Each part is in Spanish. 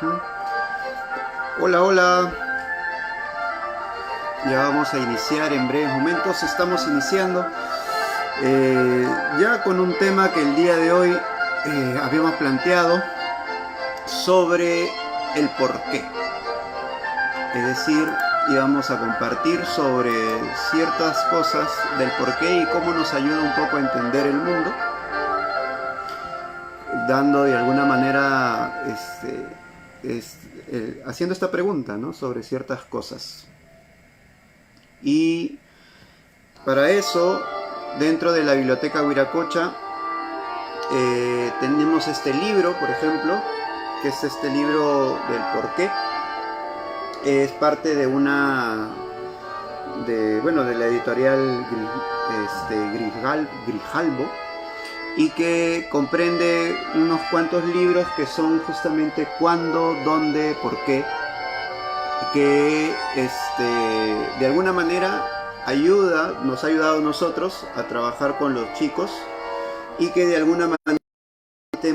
Ujú. Hola, hola. Ya vamos a iniciar en breves momentos. Estamos iniciando ya con un tema que el día de hoy habíamos planteado sobre el porqué. Es decir, íbamos a compartir sobre ciertas cosas del porqué y cómo nos ayuda un poco a entender el mundo, dando de alguna manera haciendo esta pregunta, ¿no?, sobre ciertas cosas. Y para eso, dentro de la biblioteca Wiracocha, tenemos este libro, por ejemplo, que es este libro del porqué. Es parte de de la editorial Grijalbo, y que comprende unos cuantos libros que son justamente cuándo, dónde, por qué, que de alguna manera nos ha ayudado a nosotros a trabajar con los chicos, y que de alguna manera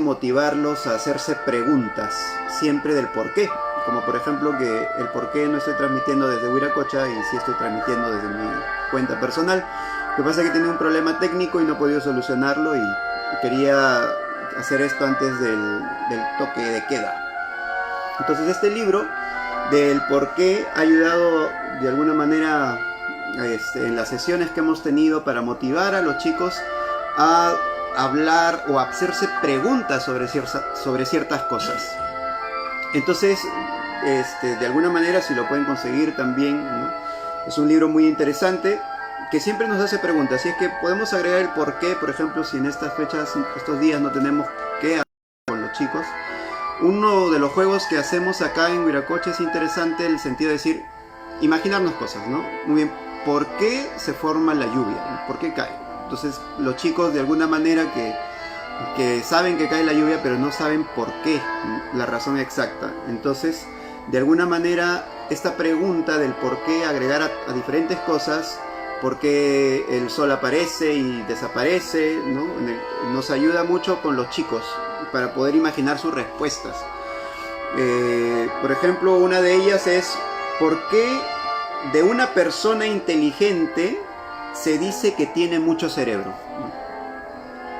motivarlos a hacerse preguntas siempre del por qué, como por ejemplo que el por qué no estoy transmitiendo desde Wiracocha y sí estoy transmitiendo desde mi cuenta personal. Lo que pasa es que tenía un problema técnico y no he podido solucionarlo, y quería hacer esto antes del toque de queda. Entonces este libro del por qué ha ayudado de alguna manera en las sesiones que hemos tenido para motivar a los chicos a hablar o a hacerse preguntas sobre ciertas cosas. Entonces, de alguna manera, si lo pueden conseguir también, ¿no?, es un libro muy interesante que siempre nos hace preguntas. Y es que podemos agregar el por qué, por ejemplo, si en estas fechas, estos días no tenemos qué hacer con los chicos. Uno de los juegos que hacemos acá en Wiracocha es interesante en el sentido de decir, imaginarnos cosas, ¿no? Muy bien, ¿por qué se forma la lluvia? ¿Por qué cae? Entonces los chicos de alguna manera que saben que cae la lluvia, pero no saben por qué, la razón exacta. Entonces, de alguna manera, esta pregunta del por qué, agregar a diferentes cosas, por qué el sol aparece y desaparece, ¿no?, nos ayuda mucho con los chicos para poder imaginar sus respuestas. Por ejemplo, una de ellas es, ¿por qué de una persona inteligente se dice que tiene mucho cerebro?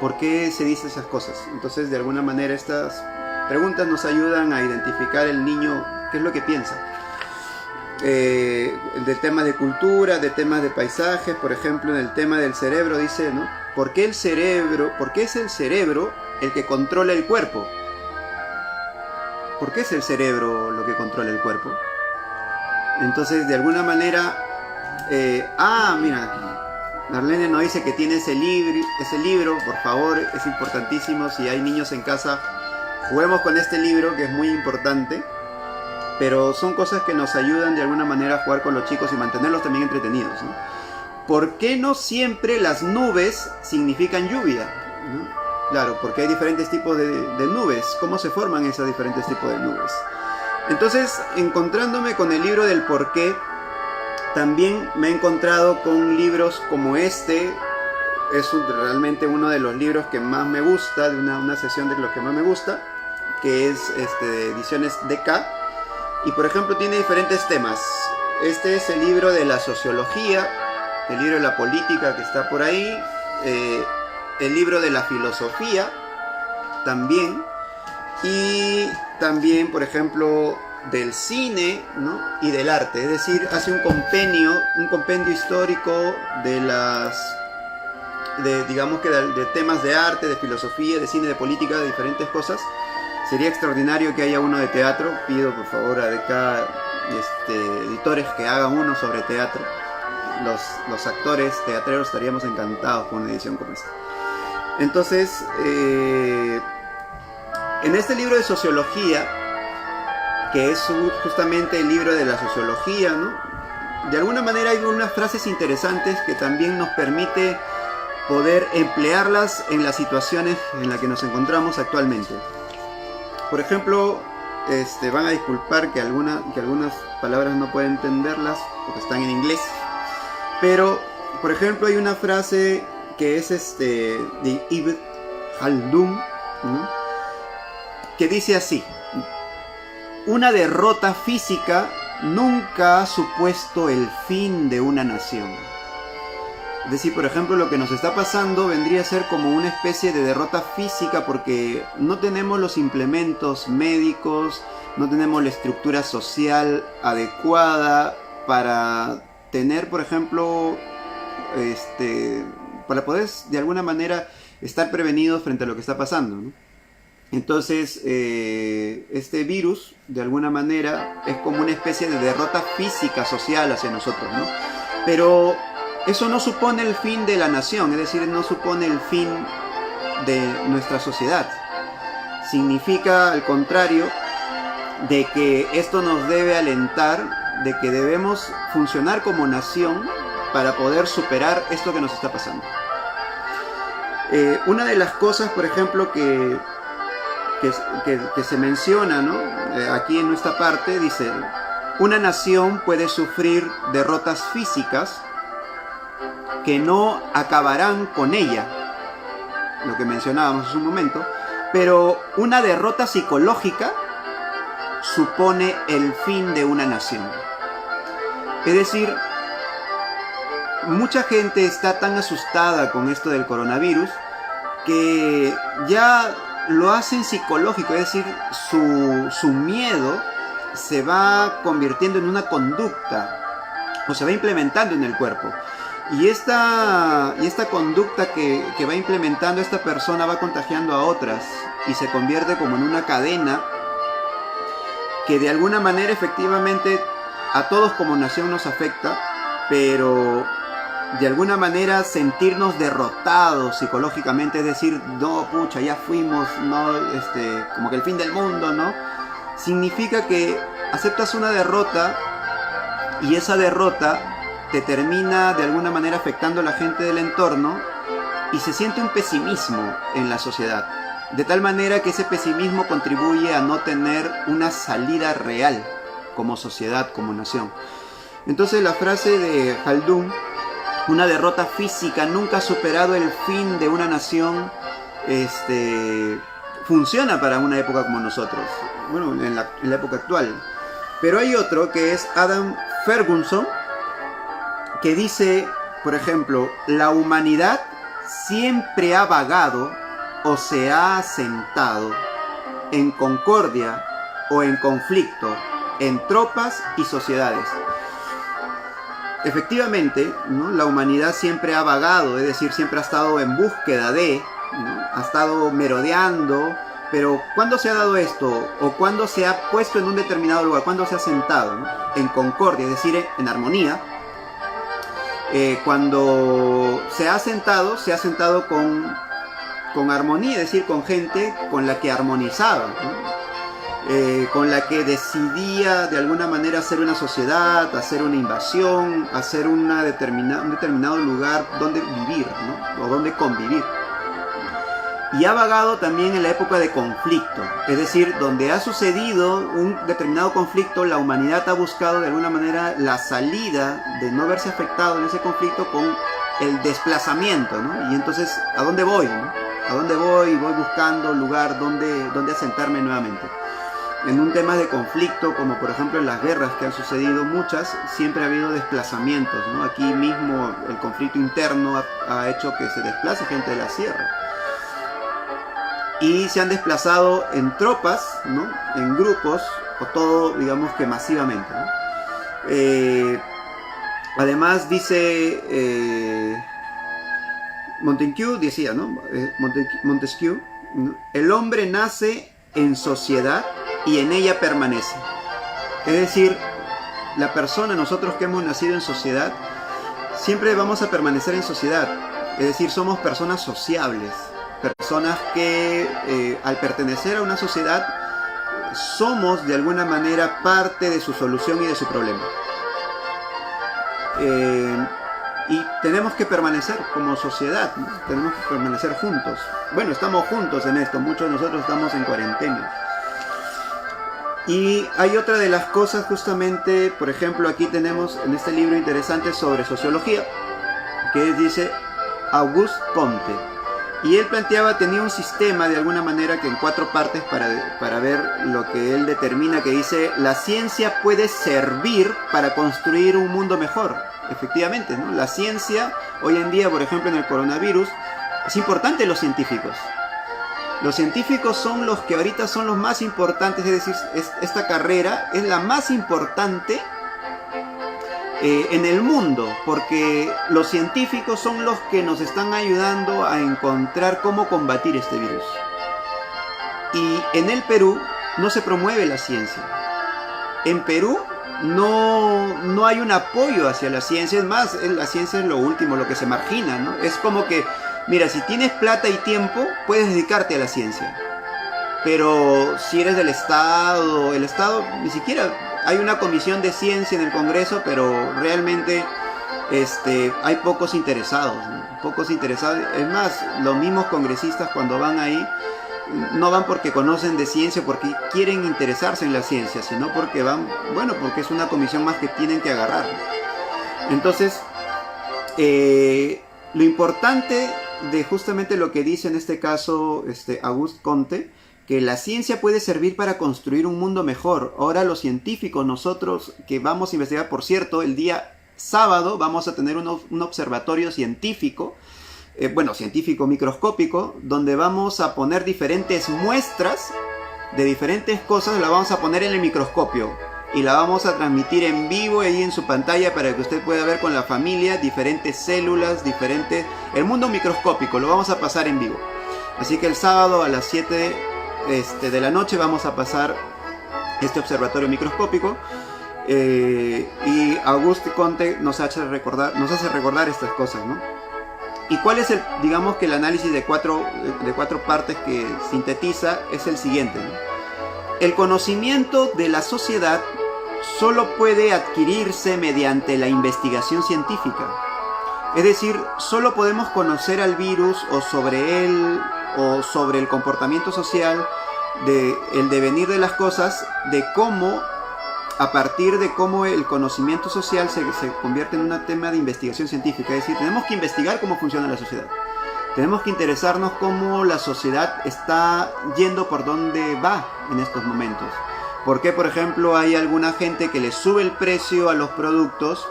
¿Por qué se dice esas cosas? Entonces, de alguna manera, estas preguntas nos ayudan a identificar el niño qué es lo que piensa. De temas de cultura, de temas de paisajes, por ejemplo, en el tema del cerebro dice, ¿no?, ¿por qué es el cerebro el que controla el cuerpo? ¿Por qué es el cerebro lo que controla el cuerpo? Entonces, de alguna manera, mira, Marlene nos dice que tiene ese libro, por favor, es importantísimo. Si hay niños en casa, juguemos con este libro, que es muy importante. Pero son cosas que nos ayudan de alguna manera a jugar con los chicos y mantenerlos también entretenidos, ¿no? ¿Por qué no siempre las nubes significan lluvia?, ¿no? Claro, porque hay diferentes tipos de nubes. ¿Cómo se forman esos diferentes tipos de nubes? Entonces, encontrándome con el libro del porqué, también me he encontrado con libros como este. Es realmente uno de los libros que más me gusta, de una sesión de los que más me gusta, que es de ediciones DK. Y por ejemplo tiene diferentes temas. Este es el libro de la sociología, el libro de la política que está por ahí, el libro de la filosofía también, y también, por ejemplo, del cine, ¿no?, y del arte. Es decir, hace un compendio histórico digamos que de temas de arte, de filosofía, de cine, de política, de diferentes cosas. Sería extraordinario que haya uno de teatro. Pido por favor a cada editores que hagan uno sobre teatro. Los actores teatreros estaríamos encantados con una edición como esta. Entonces, en este libro de sociología, que es justamente el libro de la sociología, ¿no?, de alguna manera hay unas frases interesantes que también nos permite poder emplearlas en las situaciones en las que nos encontramos actualmente. Por ejemplo, van a disculpar que algunas palabras no pueden entenderlas porque están en inglés. Pero, por ejemplo, hay una frase que es de Ibn Khaldun, ¿no?, que dice así: una derrota física nunca ha supuesto el fin de una nación. Es decir, por ejemplo, lo que nos está pasando vendría a ser como una especie de derrota física porque no tenemos los implementos médicos, no tenemos la estructura social adecuada para tener, por ejemplo, para poder de alguna manera estar prevenidos frente a lo que está pasando, ¿no? Entonces, este virus, de alguna manera, es como una especie de derrota física social hacia nosotros, ¿no? Pero eso no supone el fin de la nación, es decir, no supone el fin de nuestra sociedad. Significa, al contrario, de que esto nos debe alentar, de que debemos funcionar como nación para poder superar esto que nos está pasando. Una de las cosas, por ejemplo, que se menciona, ¿no? Aquí en nuestra parte, dice: una nación puede sufrir derrotas físicas que no acabarán con ella, lo que mencionábamos hace un momento, pero una derrota psicológica supone el fin de una nación. Es decir, mucha gente está tan asustada con esto del coronavirus que ya lo hacen psicológico, es decir, su miedo se va convirtiendo en una conducta o se va implementando en el cuerpo. Y esta conducta que va implementando esta persona va contagiando a otras y se convierte como en una cadena que de alguna manera efectivamente a todos como nación nos afecta, pero de alguna manera sentirnos derrotados psicológicamente, es decir, no, pucha, ya fuimos, no, como que el fin del mundo, ¿no? Significa que aceptas una derrota y esa derrota te termina de alguna manera afectando a la gente del entorno y se siente un pesimismo en la sociedad, de tal manera que ese pesimismo contribuye a no tener una salida real como sociedad, como nación. Entonces la frase de Khaldun, una derrota física nunca ha superado el fin de una nación, funciona para una época como nosotros, bueno, en la época actual. Pero hay otro que es Adam Ferguson, que dice, por ejemplo: la humanidad siempre ha vagado o se ha asentado en concordia o en conflicto, en tropas y sociedades. Efectivamente, ¿no? La humanidad siempre ha vagado, es decir, siempre ha estado en búsqueda de, ¿no? Ha estado merodeando, pero ¿cuándo se ha dado esto? ¿O cuándo se ha puesto en un determinado lugar? ¿Cuándo se ha sentado? ¿No? En concordia, es decir, en armonía. Cuando se ha sentado con armonía, es decir, con gente con la que armonizaba, ¿no? Con la que decidía de alguna manera hacer una sociedad, hacer una invasión, hacer un determinado lugar donde vivir, ¿no? O donde convivir. Y ha vagado también en la época de conflicto, es decir, donde ha sucedido un determinado conflicto, la humanidad ha buscado de alguna manera la salida de no verse afectado en ese conflicto con el desplazamiento, ¿no? Y entonces, ¿a dónde voy, no? ¿A dónde voy? Voy buscando lugar donde asentarme nuevamente. En un tema de conflicto, como por ejemplo en las guerras que han sucedido muchas, siempre ha habido desplazamientos, ¿no? Aquí mismo el conflicto interno ha hecho que se desplace gente de la sierra. Y se han desplazado en tropas, ¿no? En grupos, o todo, digamos que masivamente, ¿no? Además dice Montesquieu, decía, ¿no? Montesquieu, ¿no? El hombre nace en sociedad y en ella permanece. Es decir, la persona, nosotros que hemos nacido en sociedad, siempre vamos a permanecer en sociedad. Es decir, somos personas sociables, personas que al pertenecer a una sociedad somos de alguna manera parte de su solución y de su problema. Y tenemos que permanecer como sociedad, ¿no? Tenemos que permanecer juntos. Bueno, estamos juntos en esto, muchos de nosotros estamos en cuarentena. Y hay otra de las cosas justamente, por ejemplo, aquí tenemos en este libro interesante sobre sociología, que dice Auguste Comte. Y él tenía un sistema de alguna manera que en 4 partes para ver lo que él determina, que dice: la ciencia puede servir para construir un mundo mejor. Efectivamente, ¿no? La ciencia, hoy en día, por ejemplo, en el coronavirus, es importante los científicos. Los científicos son los que ahorita son los más importantes, es decir, esta carrera es la más importante en el mundo, porque los científicos son los que nos están ayudando a encontrar cómo combatir este virus. Y en el Perú no se promueve la ciencia. En Perú no hay un apoyo hacia la ciencia. Es más, la ciencia es lo último, lo que se margina, ¿no? Es como que, mira, si tienes plata y tiempo, puedes dedicarte a la ciencia. Pero si eres del Estado, el Estado ni siquiera... Hay una comisión de ciencia en el Congreso, pero realmente hay pocos interesados, ¿no? Pocos interesados. Es más, los mismos congresistas cuando van ahí, no van porque conocen de ciencia, porque quieren interesarse en la ciencia, sino porque van, bueno, porque es una comisión más que tienen que agarrar. Entonces, lo importante de justamente lo que dice en este caso Auguste Comte, que la ciencia puede servir para construir un mundo mejor. Ahora los científicos, nosotros que vamos a investigar, por cierto, el día sábado vamos a tener un observatorio científico, científico microscópico, donde vamos a poner diferentes muestras de diferentes cosas, la vamos a poner en el microscopio y la vamos a transmitir en vivo ahí en su pantalla para que usted pueda ver con la familia diferentes células, el mundo microscópico, lo vamos a pasar en vivo. Así que el sábado a las 7 de la noche vamos a pasar este observatorio microscópico, y Auguste Comte nos hace recordar estas cosas, ¿no? ¿Y cuál es digamos que el análisis de cuatro partes que sintetiza? Es el siguiente, ¿no? El conocimiento de la sociedad solo puede adquirirse mediante la investigación científica. Es decir, solo podemos conocer al virus o sobre él o sobre el comportamiento social, el devenir de las cosas, a partir de cómo el conocimiento social se convierte en un tema de investigación científica. Es decir, tenemos que investigar cómo funciona la sociedad. Tenemos que interesarnos cómo la sociedad está yendo, por dónde va en estos momentos. ¿Por qué, por ejemplo, hay alguna gente que le sube el precio a los productos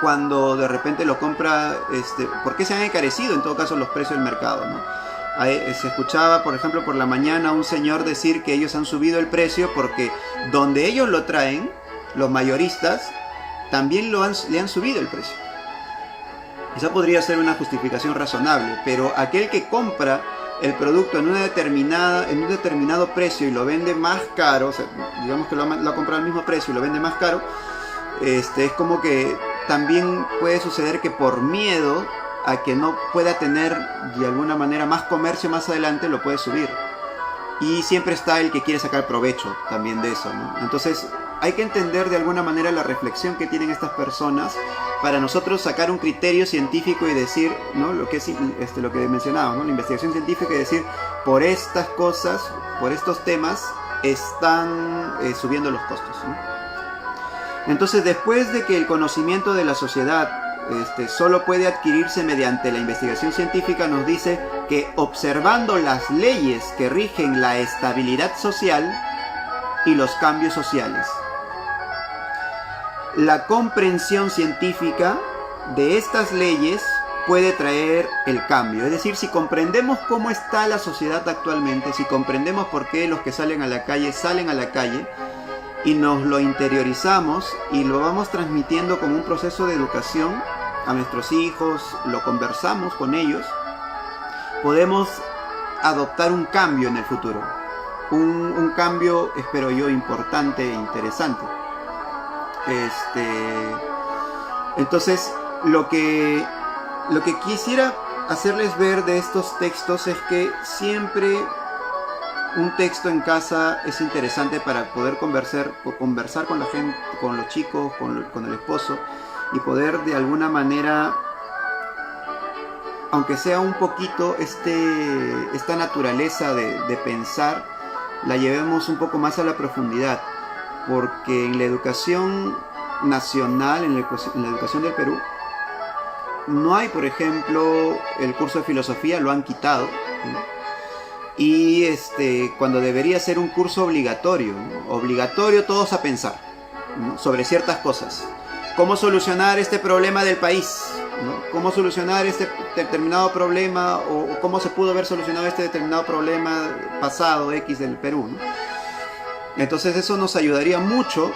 cuando de repente lo compra? ¿Por qué se han encarecido en todo caso los precios del mercado, ¿no? Se escuchaba, por ejemplo, por la mañana un señor decir que ellos han subido el precio porque donde ellos lo traen, los mayoristas, también le han subido el precio. Esa podría ser una justificación razonable, pero aquel que compra el producto en un determinado precio y lo vende más caro, o sea, digamos que lo ha comprado al mismo precio y lo vende más caro, es como que también puede suceder que por miedo a que no pueda tener de alguna manera más comercio más adelante, lo puede subir. Y siempre está el que quiere sacar provecho también de eso, ¿no? Entonces hay que entender de alguna manera la reflexión que tienen estas personas para nosotros sacar un criterio científico y decir, ¿no? Lo que es lo que mencionaba, ¿no? La investigación científica, y decir, por estas cosas, por estos temas están subiendo los costos, ¿no? Entonces, después de que el conocimiento de la sociedad solo puede adquirirse mediante la investigación científica, nos dice que observando las leyes que rigen la estabilidad social y los cambios sociales, la comprensión científica de estas leyes puede traer el cambio. Es decir, si comprendemos cómo está la sociedad actualmente, si comprendemos por qué los que salen a la calle y nos lo interiorizamos y lo vamos transmitiendo como un proceso de educación a nuestros hijos, lo conversamos con ellos, podemos adoptar un cambio en el futuro, un cambio, espero yo, importante e interesante. Entonces, lo que quisiera hacerles ver de estos textos es que siempre un texto en casa es interesante para poder conversar con la gente, con los chicos, con el esposo, y poder de alguna manera, aunque sea un poquito, esta naturaleza de pensar, la llevemos un poco más a la profundidad, porque en la educación nacional, en la educación del Perú, no hay, por ejemplo, el curso de filosofía, lo han quitado, ¿no? Y cuando debería ser un curso obligatorio, ¿no? Obligatorio todos a pensar, ¿no? Sobre ciertas cosas. ¿Cómo solucionar este problema del país? ¿No? ¿Cómo solucionar este determinado problema? ¿O cómo se pudo haber solucionado este determinado problema pasado X del Perú, ¿no? Entonces eso nos ayudaría mucho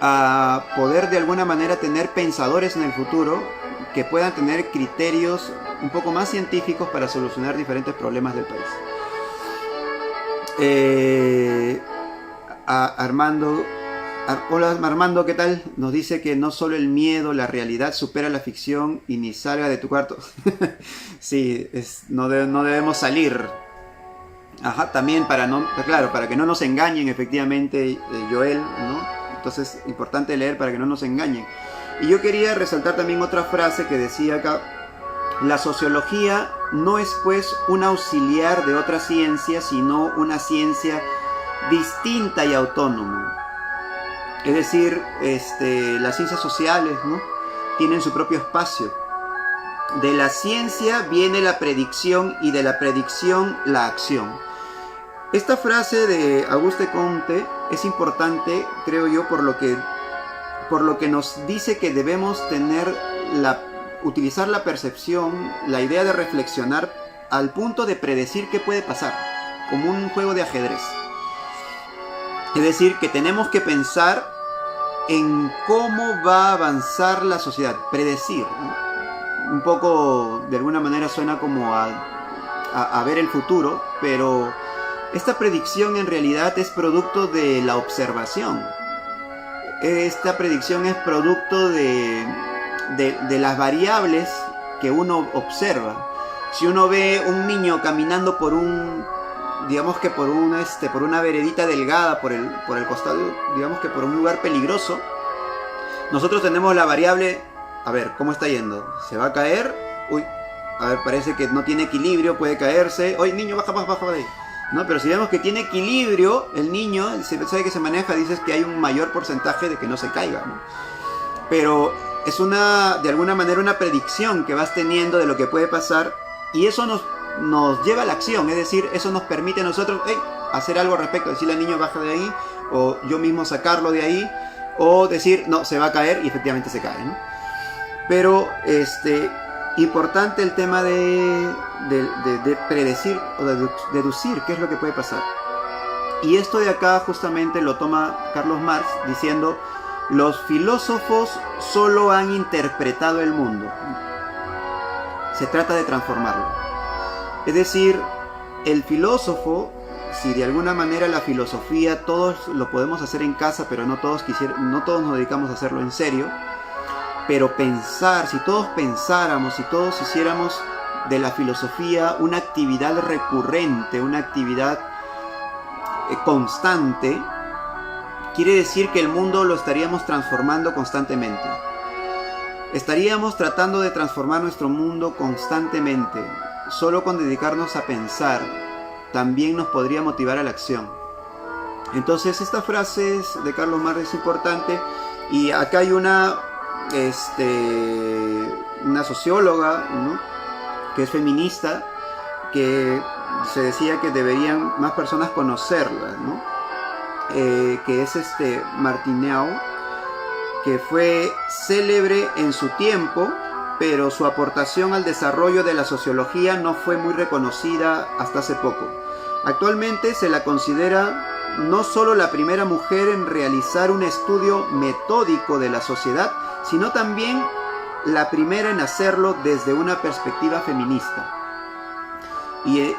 a poder de alguna manera tener pensadores en el futuro que puedan tener criterios un poco más científicos para solucionar diferentes problemas del país. Hola Armando, ¿qué tal? Nos dice que no solo el miedo, la realidad supera la ficción y ni salga de tu cuarto. Sí, no debemos salir. Ajá, también para que no nos engañen efectivamente, Joel, ¿no? Entonces, importante leer para que no nos engañen. Y yo quería resaltar también otra frase que decía acá: la sociología no es pues un auxiliar de otra ciencia, sino una ciencia distinta y autónoma. Es decir, las ciencias sociales, ¿no?, tienen su propio espacio. De la ciencia viene la predicción y de la predicción la acción. Esta frase de Auguste Comte es importante, creo yo, por lo que nos dice que debemos utilizar la percepción, la idea de reflexionar al punto de predecir qué puede pasar, como un juego de ajedrez. Es decir, que tenemos que pensar en cómo va a avanzar la sociedad, predecir, ¿no? Un poco, de alguna manera, suena como a ver el futuro, pero esta predicción en realidad es producto de la observación. Esta predicción es producto de las variables que uno observa. Si uno ve un niño caminando por una veredita delgada, por el costado, digamos que por un lugar peligroso, nosotros tenemos la variable, a ver, ¿cómo está yendo? ¿Se va a caer? Uy, a ver, parece que no tiene equilibrio, puede caerse. Oye, niño, baja de ahí. ¿No? Pero si vemos que tiene equilibrio, el niño, se sabe que se maneja, dices que hay un mayor porcentaje de que no se caiga, ¿no? Pero es de alguna manera una predicción que vas teniendo de lo que puede pasar, y eso nos lleva a la acción. Es decir, eso nos permite a nosotros hacer algo al respecto, decirle al niño baja de ahí, o yo mismo sacarlo de ahí, o decir no, se va a caer, y efectivamente se cae, ¿no? Pero importante el tema de predecir o de deducir qué es lo que puede pasar. Y esto de acá justamente lo toma Carlos Marx diciendo: los filósofos solo han interpretado el mundo, se trata de transformarlo. Es decir, el filósofo, si de alguna manera la filosofía todos lo podemos hacer en casa, pero no todos nos dedicamos a hacerlo en serio. Pero si todos pensáramos, si todos hiciéramos de la filosofía una actividad recurrente, una actividad constante, quiere decir que el mundo lo estaríamos transformando constantemente. Estaríamos tratando de transformar nuestro mundo constantemente. Solo con dedicarnos a pensar, también nos podría motivar a la acción. Entonces, esta frase de Carlos Marx es importante. Y acá hay una socióloga, ¿no?, que es feminista, que se decía que deberían más personas conocerla, ¿no? Que es Martineau, que fue célebre en su tiempo, pero su aportación al desarrollo de la sociología no fue muy reconocida hasta hace poco. Actualmente se la considera no solo la primera mujer en realizar un estudio metódico de la sociedad, sino también la primera en hacerlo desde una perspectiva feminista. ¿Y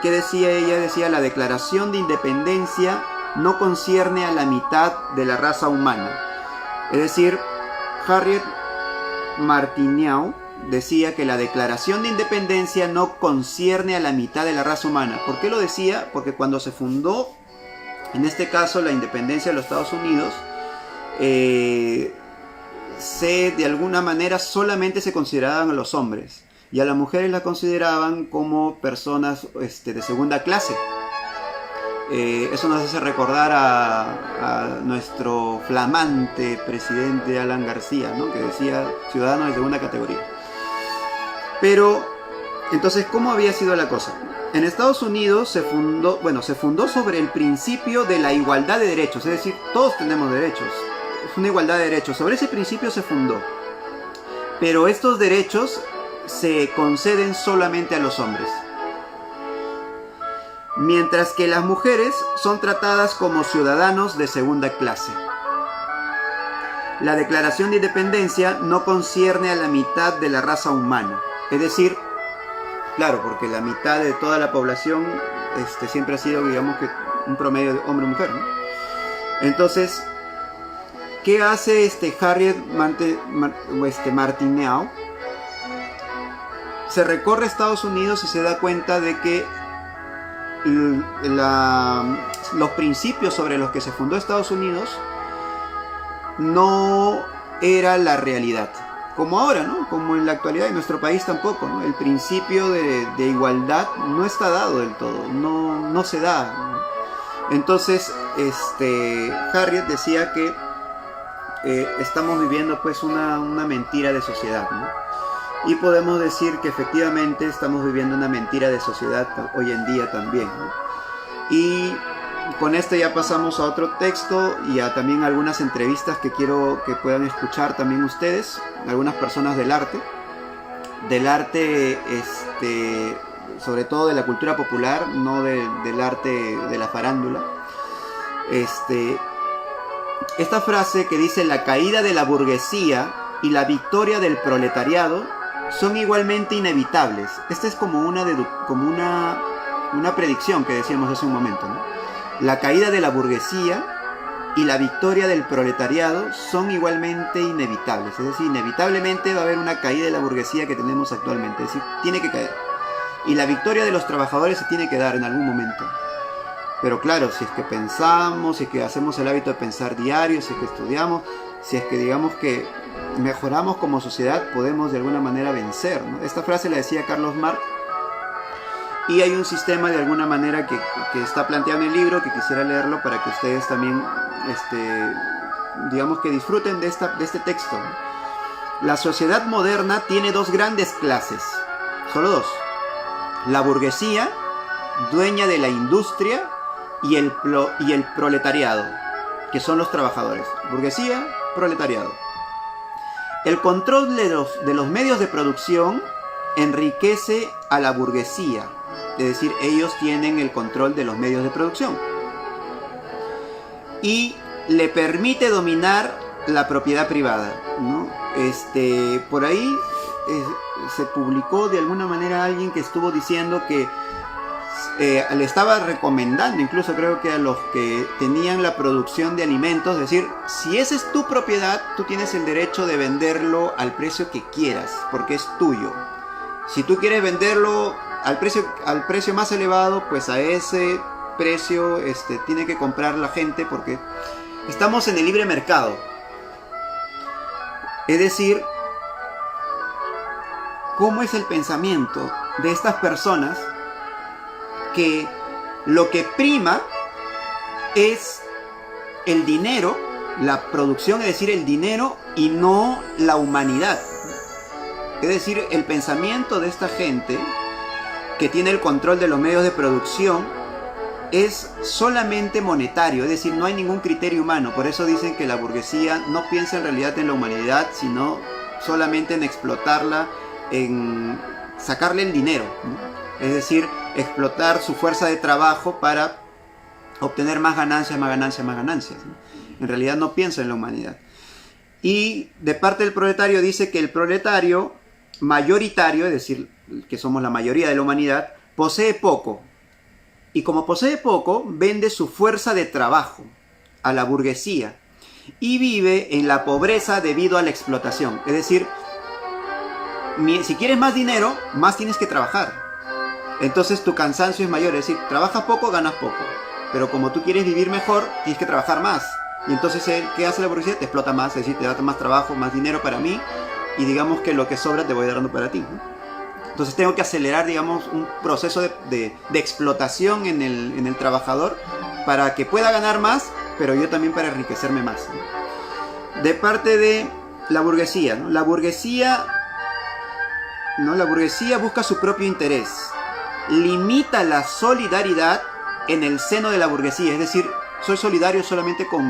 qué decía ella? Decía: la Declaración de Independencia no concierne a la mitad de la raza humana. Es decir, Harriet Martineau decía que la Declaración de Independencia no concierne a la mitad de la raza humana. ¿Por qué lo decía? Porque cuando se fundó, en este caso, la independencia de los Estados Unidos, de alguna manera solamente se consideraban a los hombres, y a las mujeres las consideraban como personas de segunda clase. Eso nos hace recordar a nuestro flamante presidente Alan García, ¿no?, que decía ciudadanos de segunda categoría. Pero, entonces, ¿cómo había sido la cosa? En Estados Unidos se fundó sobre el principio de la igualdad de derechos, es decir, todos tenemos derechos, es una igualdad de derechos, sobre ese principio se fundó. Pero estos derechos se conceden solamente a los hombres, mientras que las mujeres son tratadas como ciudadanos de segunda clase. La Declaración de Independencia no concierne a la mitad de la raza humana, es decir, claro, porque la mitad de toda la población siempre ha sido, digamos, que un promedio de hombre-mujer, ¿no? Entonces, ¿qué hace Harriet Martineau? Se recorre Estados Unidos y se da cuenta de que los principios sobre los que se fundó Estados Unidos no era la realidad. Como ahora, ¿no? Como en la actualidad, en nuestro país tampoco, ¿no? El principio de igualdad no está dado del todo, no se da, ¿no? Entonces, Harriet decía que estamos viviendo pues una mentira de sociedad, ¿no? Y podemos decir que efectivamente estamos viviendo una mentira de sociedad hoy en día también, ¿no? Y con esto ya pasamos a otro texto y a también algunas entrevistas que quiero que puedan escuchar también ustedes, algunas personas del arte, sobre todo de la cultura popular, no del arte de la farándula. Esta frase que dice: la caída de la burguesía y la victoria del proletariado son igualmente inevitables. Esta es como una predicción que decíamos hace un momento, ¿no? La caída de la burguesía y la victoria del proletariado son igualmente inevitables. Es decir, inevitablemente va a haber una caída de la burguesía que tenemos actualmente. Es decir, tiene que caer. Y la victoria de los trabajadores se tiene que dar en algún momento. Pero claro, si es que pensamos, si es que hacemos el hábito de pensar diario, si es que estudiamos, si es que digamos que mejoramos como sociedad, podemos de alguna manera vencer, ¿no? Esta frase la decía Carlos Marx. Y hay un sistema de alguna manera que está planteado en el libro, que quisiera leerlo para que ustedes también, digamos que disfruten de este texto. La sociedad moderna tiene dos grandes clases, solo dos. La burguesía, dueña de la industria, y el proletariado, que son los trabajadores. Burguesía, proletariado. El control de los medios de producción enriquece a la burguesía. Es decir, ellos tienen el control de los medios de producción y le permite dominar la propiedad privada, ¿no? Por ahí se publicó de alguna manera alguien que estuvo diciendo que le estaba recomendando, incluso creo que a los que tenían la producción de alimentos, decir, si esa es tu propiedad, tú tienes el derecho de venderlo al precio que quieras, porque es tuyo. Si tú quieres venderlo al precio más elevado, pues a ese precio tiene que comprar la gente, porque estamos en el libre mercado. Es decir, ¿cómo es el pensamiento de estas personas que lo que prima es el dinero, la producción, es decir, el dinero y no la humanidad? Es decir, el pensamiento de esta gente que tiene el control de los medios de producción es solamente monetario, es decir, no hay ningún criterio humano. Por eso dicen que la burguesía no piensa en realidad en la humanidad, sino solamente en explotarla, en sacarle el dinero, ¿no? Es decir, explotar su fuerza de trabajo para obtener más ganancias, ¿no? En realidad no piensa en la humanidad. Y de parte del proletario dice que el proletario mayoritario, es decir, que somos la mayoría de la humanidad, posee poco. Y como posee poco, vende su fuerza de trabajo a la burguesía y vive en la pobreza debido a la explotación. Es decir, si quieres más dinero, más tienes que trabajar. Entonces tu cansancio es mayor, es decir, trabajas poco, ganas poco. Pero como tú quieres vivir mejor, tienes que trabajar más. Y entonces, ¿qué hace la burguesía? Te explota más, es decir, te da más trabajo, más dinero para mí, y digamos que lo que sobra te voy dando para ti, ¿no? Entonces tengo que acelerar, digamos, un proceso de explotación en el trabajador para que pueda ganar más, pero yo también para enriquecerme más, ¿no? De parte de la burguesía, ¿no? La burguesía ¿no? La burguesía busca su propio interés, limita la solidaridad en el seno de la burguesía, es decir, soy solidario solamente con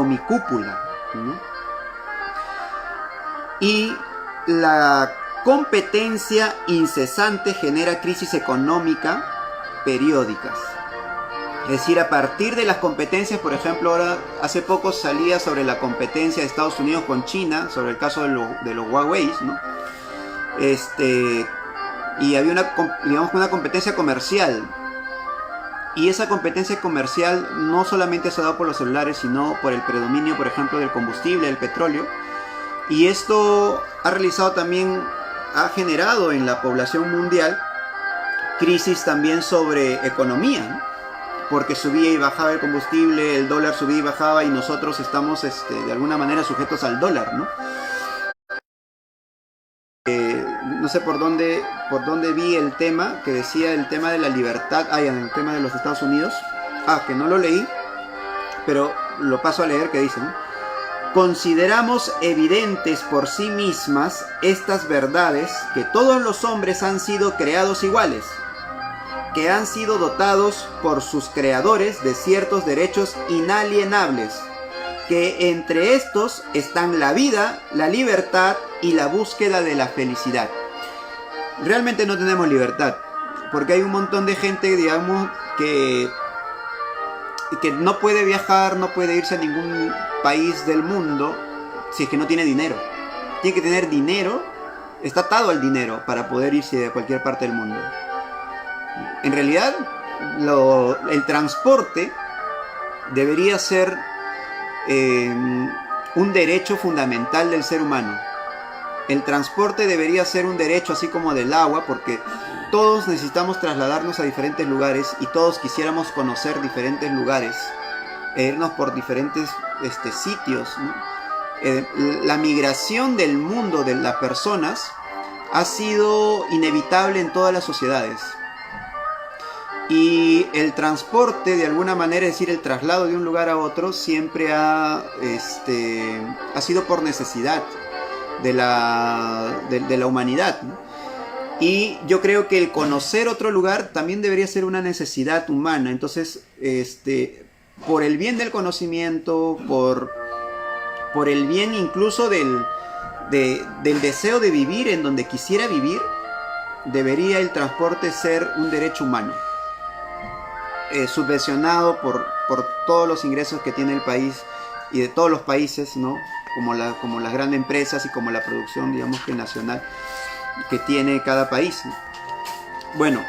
mi cúpula, ¿no? Y la competencia incesante genera crisis económica periódicas. Es decir, a partir de las competencias, por ejemplo, ahora hace poco salía sobre la competencia de Estados Unidos con China, sobre el caso de los Huawei, ¿no? Y había una competencia comercial. Y esa competencia comercial no solamente se ha dado por los celulares, sino por el predominio, por ejemplo, del combustible, del petróleo. Y esto ha generado en la población mundial crisis también sobre economía, ¿no? Porque subía y bajaba el combustible, el dólar subía y bajaba, y nosotros estamos de alguna manera sujetos al dólar, ¿no? No sé por dónde vi el tema, que decía el tema de la libertad, en el tema de los Estados Unidos, que no lo leí, pero lo paso a leer, que dice, ¿no? Consideramos evidentes por sí mismas estas verdades, que todos los hombres han sido creados iguales, que han sido dotados por sus creadores de ciertos derechos inalienables, que entre estos están la vida, la libertad y la búsqueda de la felicidad. Realmente no tenemos libertad, porque hay un montón de gente, digamos, que no puede viajar, no puede irse a ningún país del mundo si es que no tiene dinero. Tiene que tener dinero, está atado al dinero para poder irse de cualquier parte del mundo. En realidad, el transporte debería ser un derecho fundamental del ser humano. El transporte debería ser un derecho así como del agua, porque todos necesitamos trasladarnos a diferentes lugares y todos quisiéramos conocer diferentes lugares, irnos por diferentes sitios, ¿no? La migración del mundo de las personas ha sido inevitable en todas las sociedades. Y el transporte, de alguna manera, es decir, el traslado de un lugar a otro, siempre ha sido por necesidad de la humanidad, ¿no? Y yo creo que el conocer otro lugar también debería ser una necesidad humana. Entonces, por el bien del conocimiento, por el bien incluso del deseo de vivir en donde quisiera vivir, debería el transporte ser un derecho humano, subvencionado por todos los ingresos que tiene el país y de todos los países, ¿no? Como las grandes empresas y como la producción, digamos, que nacional que tiene cada país, ¿no? Bueno,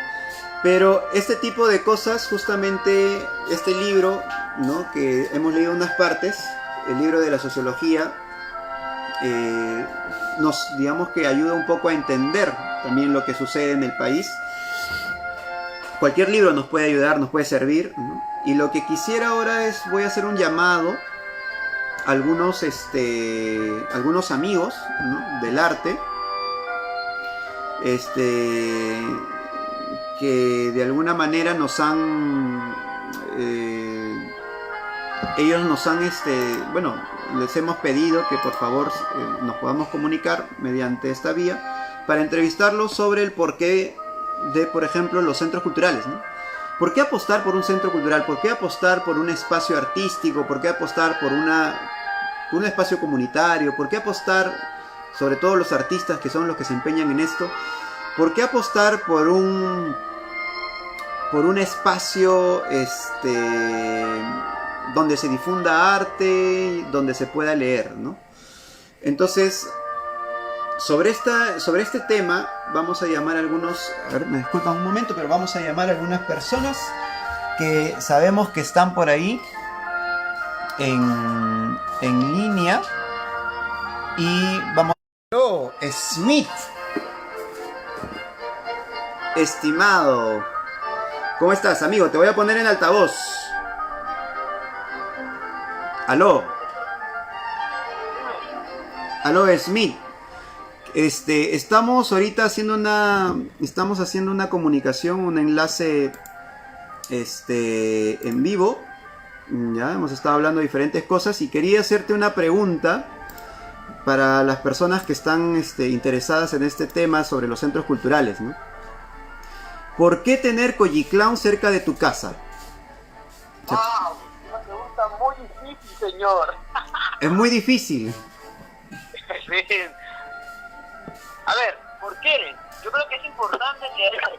pero este tipo de cosas, justamente este libro, ¿no? Que hemos leído unas partes, el libro de la sociología, digamos que ayuda un poco a entender también lo que sucede en el país. Cualquier libro nos puede ayudar, nos puede servir, ¿no? Y lo que quisiera ahora voy a hacer un llamado a algunos amigos, ¿no? Del arte, que de alguna manera ellos nos han, les hemos pedido que por favor nos podamos comunicar mediante esta vía para entrevistarlos sobre el porqué de, por ejemplo, los centros culturales, ¿no? ¿Por qué apostar por un centro cultural? ¿Por qué apostar por un espacio artístico? ¿Por qué apostar por un espacio comunitario? ¿Por qué apostar, sobre todo los artistas que son los que se empeñan en esto, por qué apostar por un espacio donde se difunda arte, donde se pueda leer, ¿no? Entonces, sobre este tema vamos a llamar a algunos, me disculpan un momento, pero vamos a llamar a algunas personas que sabemos que están por ahí en línea, y vamos. ¡Aló, Smith! Estimado, ¿cómo estás, amigo? Te voy a poner en altavoz. Aló. Aló, Smith. Estamos ahorita haciendo una comunicación, un enlace en vivo. Ya hemos estado hablando de diferentes cosas y quería hacerte una pregunta para las personas que están interesadas en este tema sobre los centros culturales, ¿no? ¿Por qué tener Colliclown cerca de tu casa? ¡Wow! Una pregunta muy difícil, señor. Es muy difícil. Sí. A ver, ¿por qué? Yo creo que es importante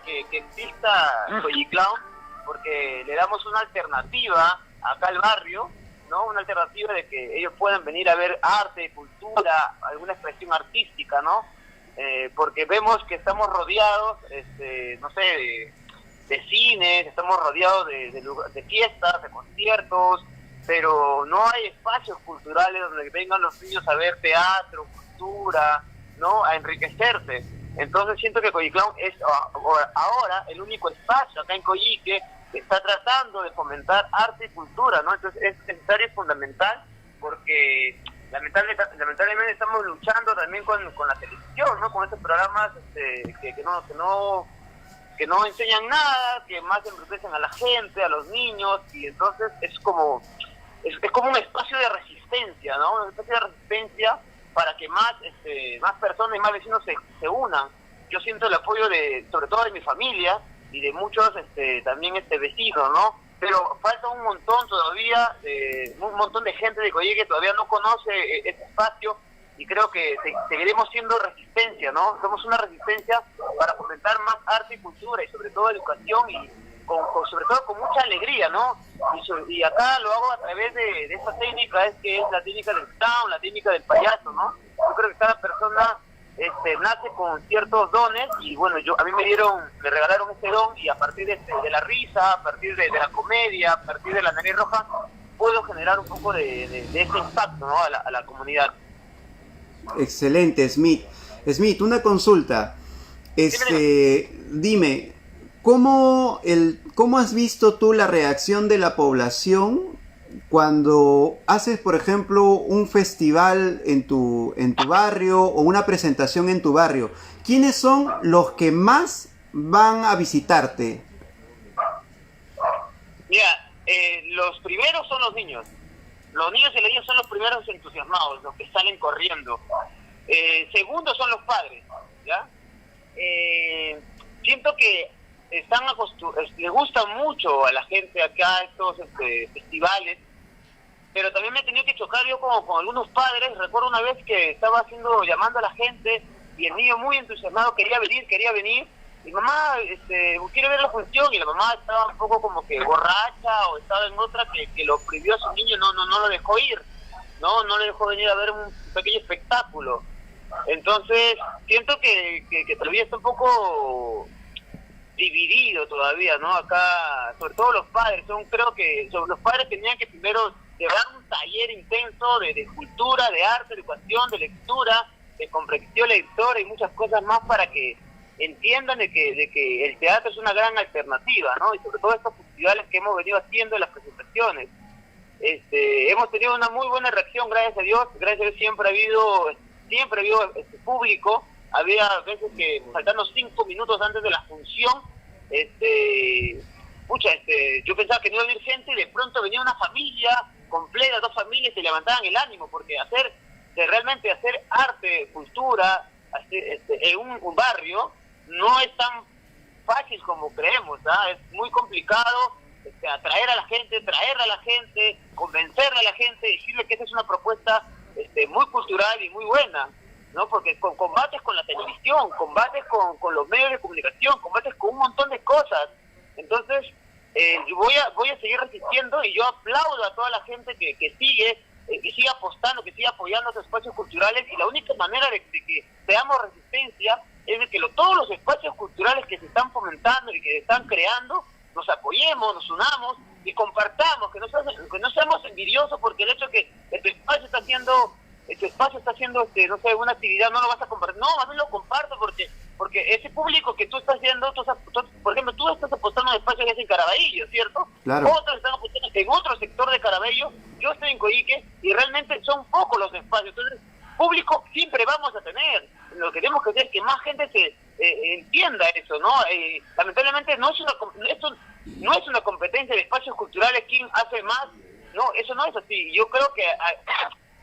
que exista Colliclown porque le damos una alternativa acá al barrio, ¿no? Una alternativa de que ellos puedan venir a ver arte, cultura, alguna expresión artística, ¿no? Porque vemos que estamos rodeados, no sé, de cines, estamos rodeados de fiestas, de conciertos, pero no hay espacios culturales donde vengan los niños a ver teatro, cultura, ¿no? A enriquecerse. Entonces siento que Colliclown es ahora el único espacio acá en Coyique que está tratando de fomentar arte y cultura, ¿no? Entonces es necesario y fundamental porque lamentablemente estamos luchando también con la televisión, ¿no? Con estos programas que no enseñan nada, que más embrutecen a la gente, a los niños, y entonces es como un espacio de resistencia, ¿no? Un espacio de resistencia para que más personas y más vecinos se unan. Yo siento el apoyo sobre todo de mi familia y de muchos también vecinos, ¿no? Pero falta un montón todavía, un montón de gente de Coyique que todavía no conoce este espacio y creo que seguiremos siendo resistencia, ¿no? Somos una resistencia para fomentar más arte y cultura y sobre todo educación y sobre todo con mucha alegría, ¿no? Y acá lo hago a través de esta técnica, que es la técnica del clown, la técnica del payaso, ¿no? Yo creo que cada persona nace con ciertos dones y bueno, a mí me regalaron ese don y a partir de la risa, a partir de la comedia, a partir de la nariz roja, puedo generar un poco de ese impacto, ¿no? a la comunidad. Excelente, Smith. Smith, una consulta. Dime, ¿cómo has visto tú la reacción de la población cuando haces, por ejemplo, un festival en tu barrio o una presentación en tu barrio? ¿Quiénes son los que más van a visitarte? Mira, los primeros son los niños. Los niños y las niñas son los primeros entusiasmados, los que salen corriendo. Segundo son los padres, ¿ya? Siento que les gusta mucho a la gente acá estos festivales, pero también me he tenido que chocar yo con algunos padres. Recuerdo una vez que estaba llamando a la gente y el niño muy entusiasmado quería venir. Y mamá, quiere ver la función, y la mamá estaba un poco como que borracha o estaba en otra que lo prohibió a su niño, no lo dejó ir, no le dejó venir a ver un pequeño espectáculo. Entonces siento que todavía está un poco dividido todavía, ¿no? Acá, sobre todo los padres, creo que los padres tenían que primero llevar un taller intenso de cultura, de arte, de educación, de lectura, de comprensión lectora y muchas cosas más para que entiendan de que el teatro es una gran alternativa, ¿no? Y sobre todo estos festivales que hemos venido haciendo en las presentaciones. Hemos tenido una muy buena reacción, gracias a Dios. Gracias a Dios siempre ha habido público. Había veces que faltando 5 minutos antes de la función, yo pensaba que no iba a venir gente y de pronto venía una familia completa, 2 familias, y levantaban el ánimo, porque realmente hacer arte, cultura, en un barrio no es tan fácil como creemos, ¿ah? Es muy complicado atraer a la gente, traer a la gente, convencerle a la gente, decirle que esa es una propuesta muy cultural y muy buena, ¿no? Porque combates con la televisión, combates con los medios de comunicación, combates con un montón de cosas. Entonces, yo voy a seguir resistiendo y yo aplaudo a toda la gente que sigue apostando, que sigue apoyando los espacios culturales, y la única manera de que seamos resistencia es de que todos los espacios culturales que se están fomentando y que se están creando, nos apoyemos, nos unamos y compartamos, que no seamos envidiosos porque el hecho de que este espacio está haciendo no sé, una actividad, no lo vas a compartir. No, a mí lo comparto porque ese público que tú estás haciendo, por ejemplo, tú estás apostando en espacios que es en Caraballo, ¿cierto? Claro. Otros están apostando en otro sector de Caraballo, yo estoy en Coyique y realmente son pocos los espacios. Entonces, público siempre vamos a tener. Lo que tenemos que hacer es que más gente entienda eso, ¿no? Lamentablemente esto no es una competencia de espacios culturales quién hace más, no, eso no es así. Yo creo que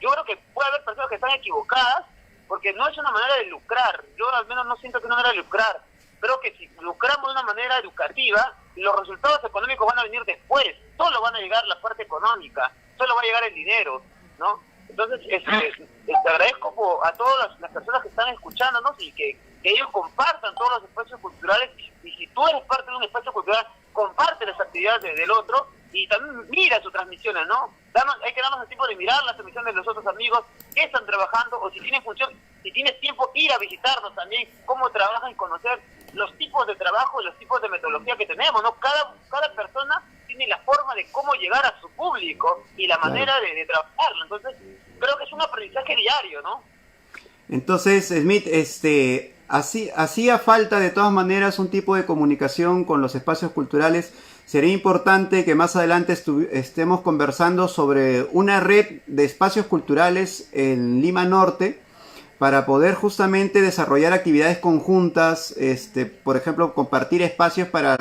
yo creo que puede haber personas que están equivocadas, porque no es una manera de lucrar. Yo al menos no siento que es una manera de lucrar. Creo que si lucramos de una manera educativa, los resultados económicos van a venir después. Solo van a llegar la parte económica, solo va a llegar el dinero, ¿no? Entonces, te agradezco a todas las personas que están escuchándonos y que ellos compartan todos los espacios culturales. Y si tú eres parte de un espacio cultural, comparte las actividades del otro y también mira sus transmisiones, ¿no? Hay que darnos el tiempo de mirar las transmisiones de los otros amigos que están trabajando, o si tienen función, si tienes tiempo, ir a visitarnos también, cómo trabajan y conocer los tipos de trabajo y los tipos de metodología que tenemos, ¿no? Cada persona tiene la forma de cómo llegar a su público y la manera de trabajarlo. Entonces, creo que es un aprendizaje diario, ¿no? Entonces, Smith, hacía falta de todas maneras un tipo de comunicación con los espacios culturales. Sería importante que más adelante estemos conversando sobre una red de espacios culturales en Lima Norte para poder justamente desarrollar actividades conjuntas, por ejemplo, compartir espacios para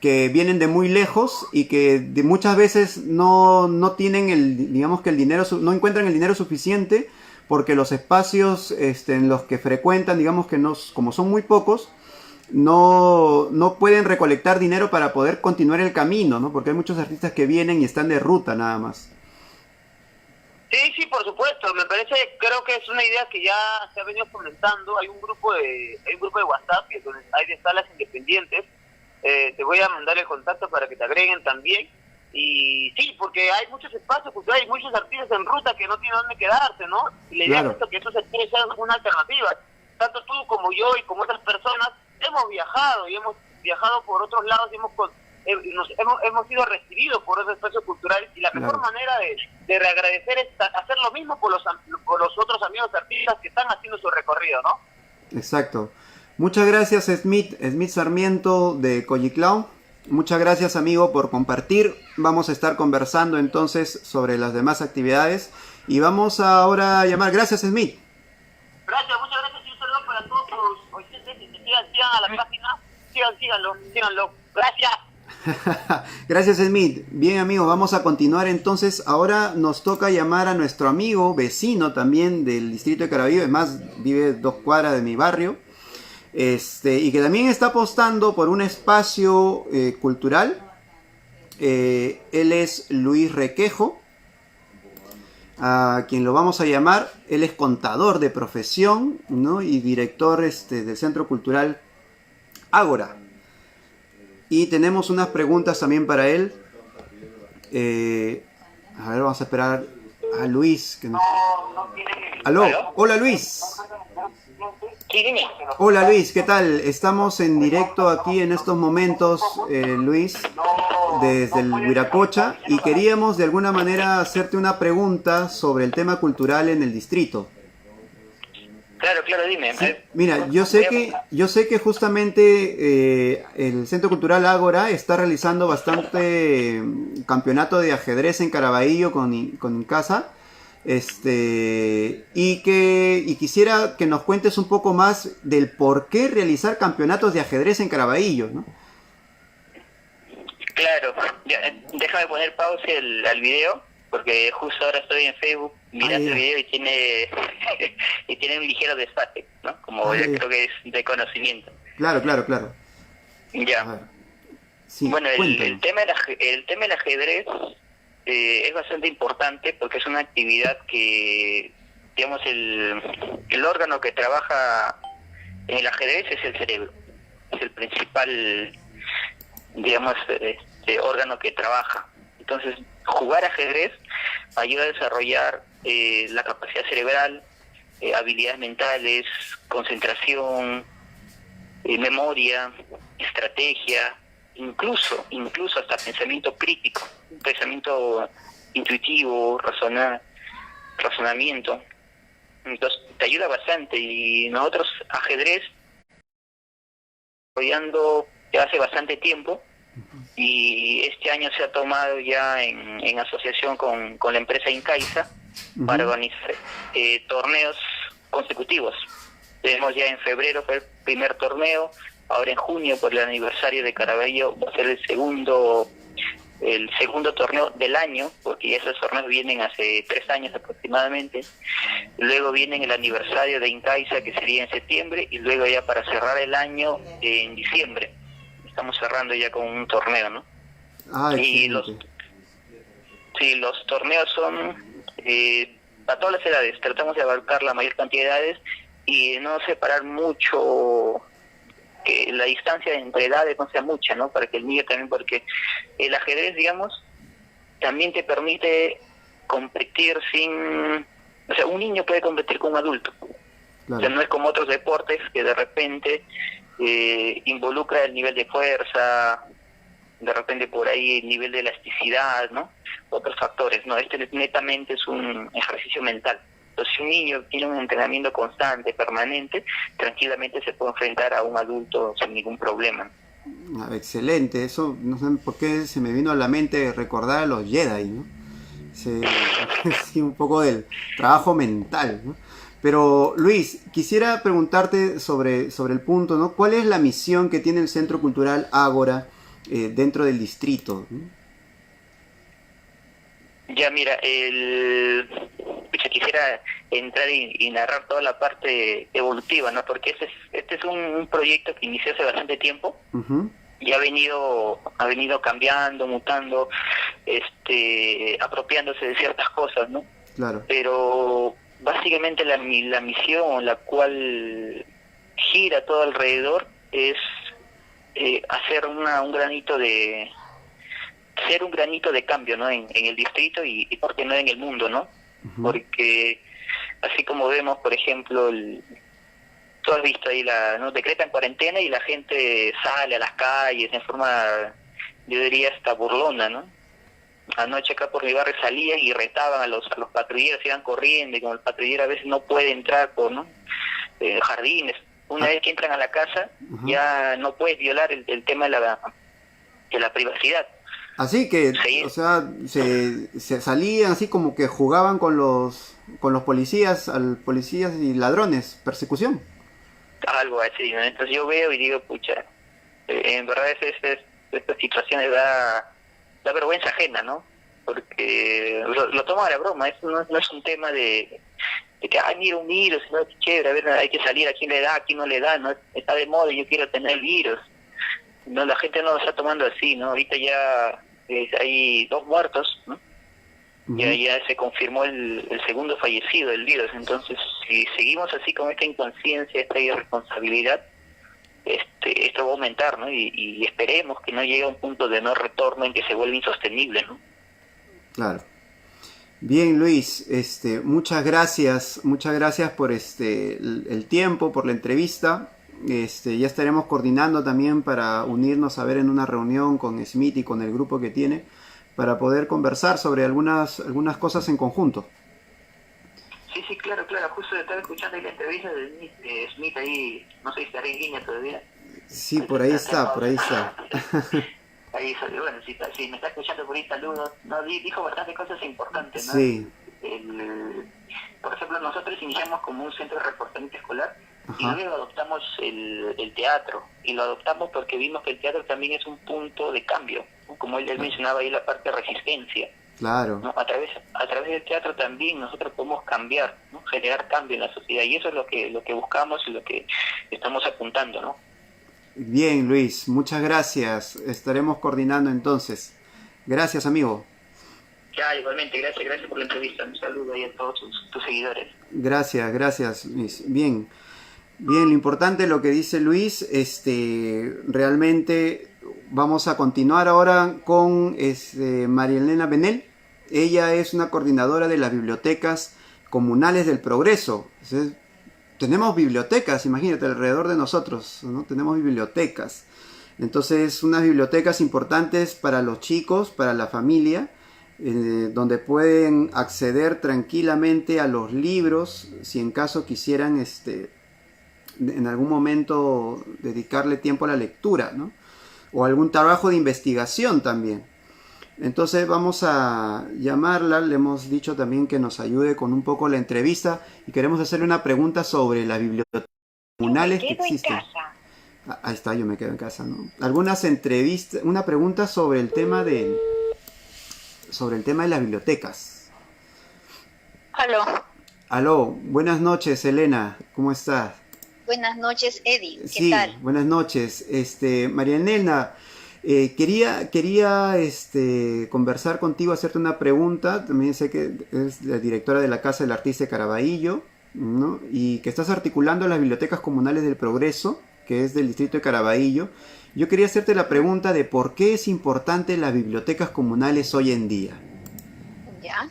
que vienen de muy lejos y que muchas veces no tienen digamos que el dinero, no encuentran el dinero suficiente porque los espacios en los que frecuentan, digamos que como son muy pocos, no pueden recolectar dinero para poder continuar el camino, ¿no? Porque hay muchos artistas que vienen y están de ruta nada más. Sí, por supuesto. Creo que es una idea que ya se ha venido fomentando. Hay un grupo de WhatsApp donde hay de salas independientes. Te voy a mandar el contacto para que te agreguen también. Y sí, porque hay muchos espacios culturales, hay muchos artistas en ruta que no tienen dónde quedarse, ¿no? Y la idea es que eso se puede ser una alternativa. Tanto tú como yo y como otras personas hemos viajado y hemos viajado por otros lados y hemos sido recibidos por esos espacios culturales, y la mejor manera de reagradecer es hacer lo mismo por los otros amigos artistas que están haciendo su recorrido, ¿no? Exacto. Muchas gracias, Smith Sarmiento de Colliclao. Muchas gracias, amigo, por compartir. Vamos a estar conversando entonces sobre las demás actividades y vamos ahora a llamar. Gracias, Smith. Gracias, muchas gracias y un saludo para todos los oyentes que sigan a la página, síganlo. Gracias. Gracias, Smith. Bien, amigo, vamos a continuar entonces. Ahora nos toca llamar a nuestro amigo vecino también del distrito de Caraballo. Es más, vive 2 cuadras de mi barrio. Y que también está apostando por un espacio cultural. Él es Luis Requejo, a quien lo vamos a llamar. Él es contador de profesión, ¿no? Y director del Centro Cultural Ágora. Y tenemos unas preguntas también para él. A ver, vamos a esperar a Luis. ¿Aló? Hola, Luis. Hola, Luis, ¿qué tal? Estamos en directo aquí en estos momentos, Luis, desde el Huiracocha, y queríamos de alguna manera hacerte una pregunta sobre el tema cultural en el distrito. Claro, dime. Sí, mira, yo sé que justamente el Centro Cultural Ágora está realizando bastante campeonato de ajedrez en Caraballo con Incasa. Y quisiera que nos cuentes un poco más del por qué realizar campeonatos de ajedrez en Caraballo, ¿no? Claro, déjame poner pausa al video, porque justo ahora estoy en Facebook mirando el video y tiene un ligero desfase, ¿no? Como ya creo que es de conocimiento. Claro. Ya. Sí, bueno, el tema del ajedrez es bastante importante porque es una actividad que, digamos, el órgano que trabaja en el ajedrez es el cerebro. Es el principal, digamos, órgano que trabaja. Entonces, jugar ajedrez ayuda a desarrollar la capacidad cerebral, habilidades mentales, concentración, memoria, estrategia, incluso hasta pensamiento crítico, pensamiento intuitivo, razonamiento. Entonces te ayuda bastante, y nosotros ajedrez desarrollando ya hace bastante tiempo, y este año se ha tomado ya en asociación con la empresa Incaiza para organizar torneos consecutivos. Tenemos ya en febrero fue el primer torneo, ahora en junio por el aniversario de Caraballo va a ser el segundo el segundo torneo del año, porque esos torneos vienen hace 3 años aproximadamente. Luego viene el aniversario de Incaixa, que sería en septiembre, y luego ya para cerrar el año en diciembre. Estamos cerrando ya con un torneo, ¿no? Y los torneos son para todas las edades. Tratamos de abarcar la mayor cantidad de edades y no separar mucho, que la distancia entre edades no sea mucha, ¿no? Para que el niño también, porque el ajedrez, digamos, también te permite competir sin... O sea, un niño puede competir con un adulto. Claro. O sea, no es como otros deportes que de repente involucra el nivel de fuerza, de repente por ahí el nivel de elasticidad, ¿no? Otros factores, ¿no? Este netamente es un ejercicio mental. Entonces, si un niño tiene un entrenamiento constante, permanente, tranquilamente se puede enfrentar a un adulto sin ningún problema. Excelente, eso no sé por qué se me vino a la mente recordar a los Jedi, ¿no? Sí, un poco del trabajo mental, ¿no? Pero Luis, quisiera preguntarte sobre el punto, ¿no? ¿Cuál es la misión que tiene el Centro Cultural Ágora dentro del distrito, ¿no? Ya, mira, quisiera entrar y narrar toda la parte evolutiva, ¿no? Porque este es un proyecto que inició hace bastante tiempo. Uh-huh. Y ha venido cambiando, mutando, apropiándose de ciertas cosas, ¿no? Claro. Pero básicamente la misión, la cual gira todo alrededor, es hacer un granito de... ser un granito de cambio, ¿no? En el distrito y por qué no en el mundo, ¿no? Uh-huh. Porque así como vemos, por ejemplo, tú has visto ahí ¿no? Decretan cuarentena y la gente sale a las calles en forma, yo diría, hasta burlona, ¿no? Anoche acá por mi barrio salían y retaban a los patrulleros, iban corriendo, y como el patrullero a veces no puede entrar por, ¿no? Jardines. Una vez que entran a la casa, uh-huh, ya no puedes violar el tema de la privacidad. Así que, sí. O sea, se salían así como que jugaban con los policías y ladrones, persecución. Algo así, ¿no? Entonces yo veo y digo, pucha, en verdad esta situación da vergüenza ajena, ¿no? Porque lo toman a la broma, eso no es un tema de que, ay, mira un virus, no, qué chévere, a ver, hay que salir, a quién le da, a quién no le da, ¿no? Está de moda, yo quiero tener el virus. No, la gente no lo está tomando así, ¿no? Ahorita ya hay 2 muertos, ¿no? Uh-huh. Ya se confirmó el segundo fallecido del virus. Entonces, si seguimos así con esta inconsciencia, esta irresponsabilidad, esto va a aumentar, ¿no? Y esperemos que no llegue a un punto de no retorno en que se vuelva insostenible, ¿no? Claro. Bien, Luis, muchas gracias por el tiempo, por la entrevista. Ya estaremos coordinando también para unirnos a ver en una reunión con Smith y con el grupo que tiene para poder conversar sobre algunas cosas en conjunto. Sí, claro, justo estaba escuchando la entrevista de Smith ahí, no sé si estará en línea todavía. Sí, por ahí está. Ahí salió, bueno, si me está escuchando por ahí, saludos. No, dijo bastantes cosas importantes, ¿no? Sí. Por ejemplo, nosotros iniciamos como un centro de reforzamiento escolar. Ajá. Y luego adoptamos el teatro, y lo adoptamos porque vimos que el teatro también es un punto de cambio, ¿no? Como él mencionaba ahí la parte de resistencia. Claro. ¿No? A través del teatro también nosotros podemos cambiar, ¿no? Generar cambio en la sociedad, y eso es lo que buscamos y lo que estamos apuntando, ¿no? Bien, Luis, muchas gracias. Estaremos coordinando entonces. Gracias, amigo. Ya, igualmente, gracias por la entrevista. Un saludo ahí a todos tus seguidores. Gracias, Luis. Bien, lo importante lo que dice Luis, realmente vamos a continuar ahora con María Elena Benel. Ella es una coordinadora de las bibliotecas comunales del Progreso. Entonces, tenemos bibliotecas, imagínate, alrededor de nosotros, ¿no? Tenemos bibliotecas. Entonces, unas bibliotecas importantes para los chicos, para la familia, donde pueden acceder tranquilamente a los libros, si en caso quisieran en algún momento dedicarle tiempo a la lectura, ¿no? O algún trabajo de investigación también. Entonces vamos a llamarla, le hemos dicho también que nos ayude con un poco la entrevista y queremos hacerle una pregunta sobre las bibliotecas comunales que existen. Ahí está, yo me quedo en casa, ¿no? Algunas entrevistas, una pregunta sobre el tema de sobre el tema de las bibliotecas. Aló. Aló, buenas noches, Elena, ¿cómo estás? Buenas noches, Eddie. ¿Qué Sí, tal? buenas noches. María Elena, quería conversar contigo, hacerte una pregunta. También sé que eres la directora de la Casa del Artista de Caraballo, ¿no? Y que estás articulando las bibliotecas comunales del Progreso, que es del distrito de Caraballo. Yo quería hacerte la pregunta de por qué es importante las bibliotecas comunales hoy en día. Ya.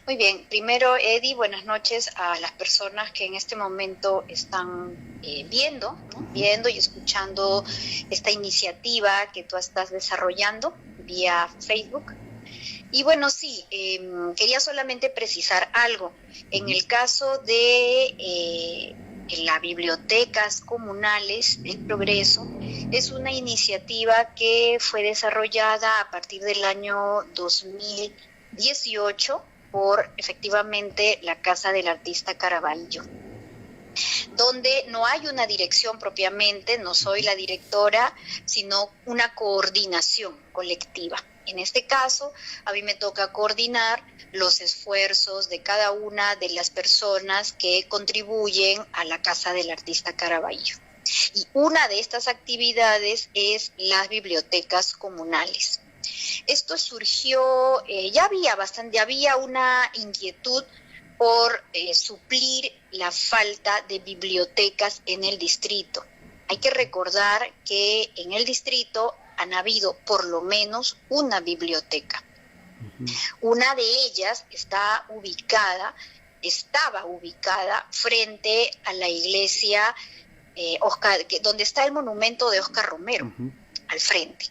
Muy bien. Primero, Eddie, buenas noches a las personas que en este momento están viendo, ¿no? Viendo y escuchando esta iniciativa que tú estás desarrollando vía Facebook. Y bueno, sí, quería solamente precisar algo. En el caso de las bibliotecas comunales del Progreso, es una iniciativa que fue desarrollada a partir del año 2018 por efectivamente la Casa del Artista Caraballo, donde no hay una dirección propiamente, no soy la directora, sino una coordinación colectiva. En este caso, a mí me toca coordinar los esfuerzos de cada una de las personas que contribuyen a la Casa del Artista Caraballo. Y una de estas actividades es las bibliotecas comunales. Esto surgió, ya había una inquietud por suplir la falta de bibliotecas en el distrito. Hay que recordar que en el distrito han habido por lo menos una biblioteca. Una de ellas estaba ubicada frente a la iglesia donde está el monumento de Oscar Romero, al frente.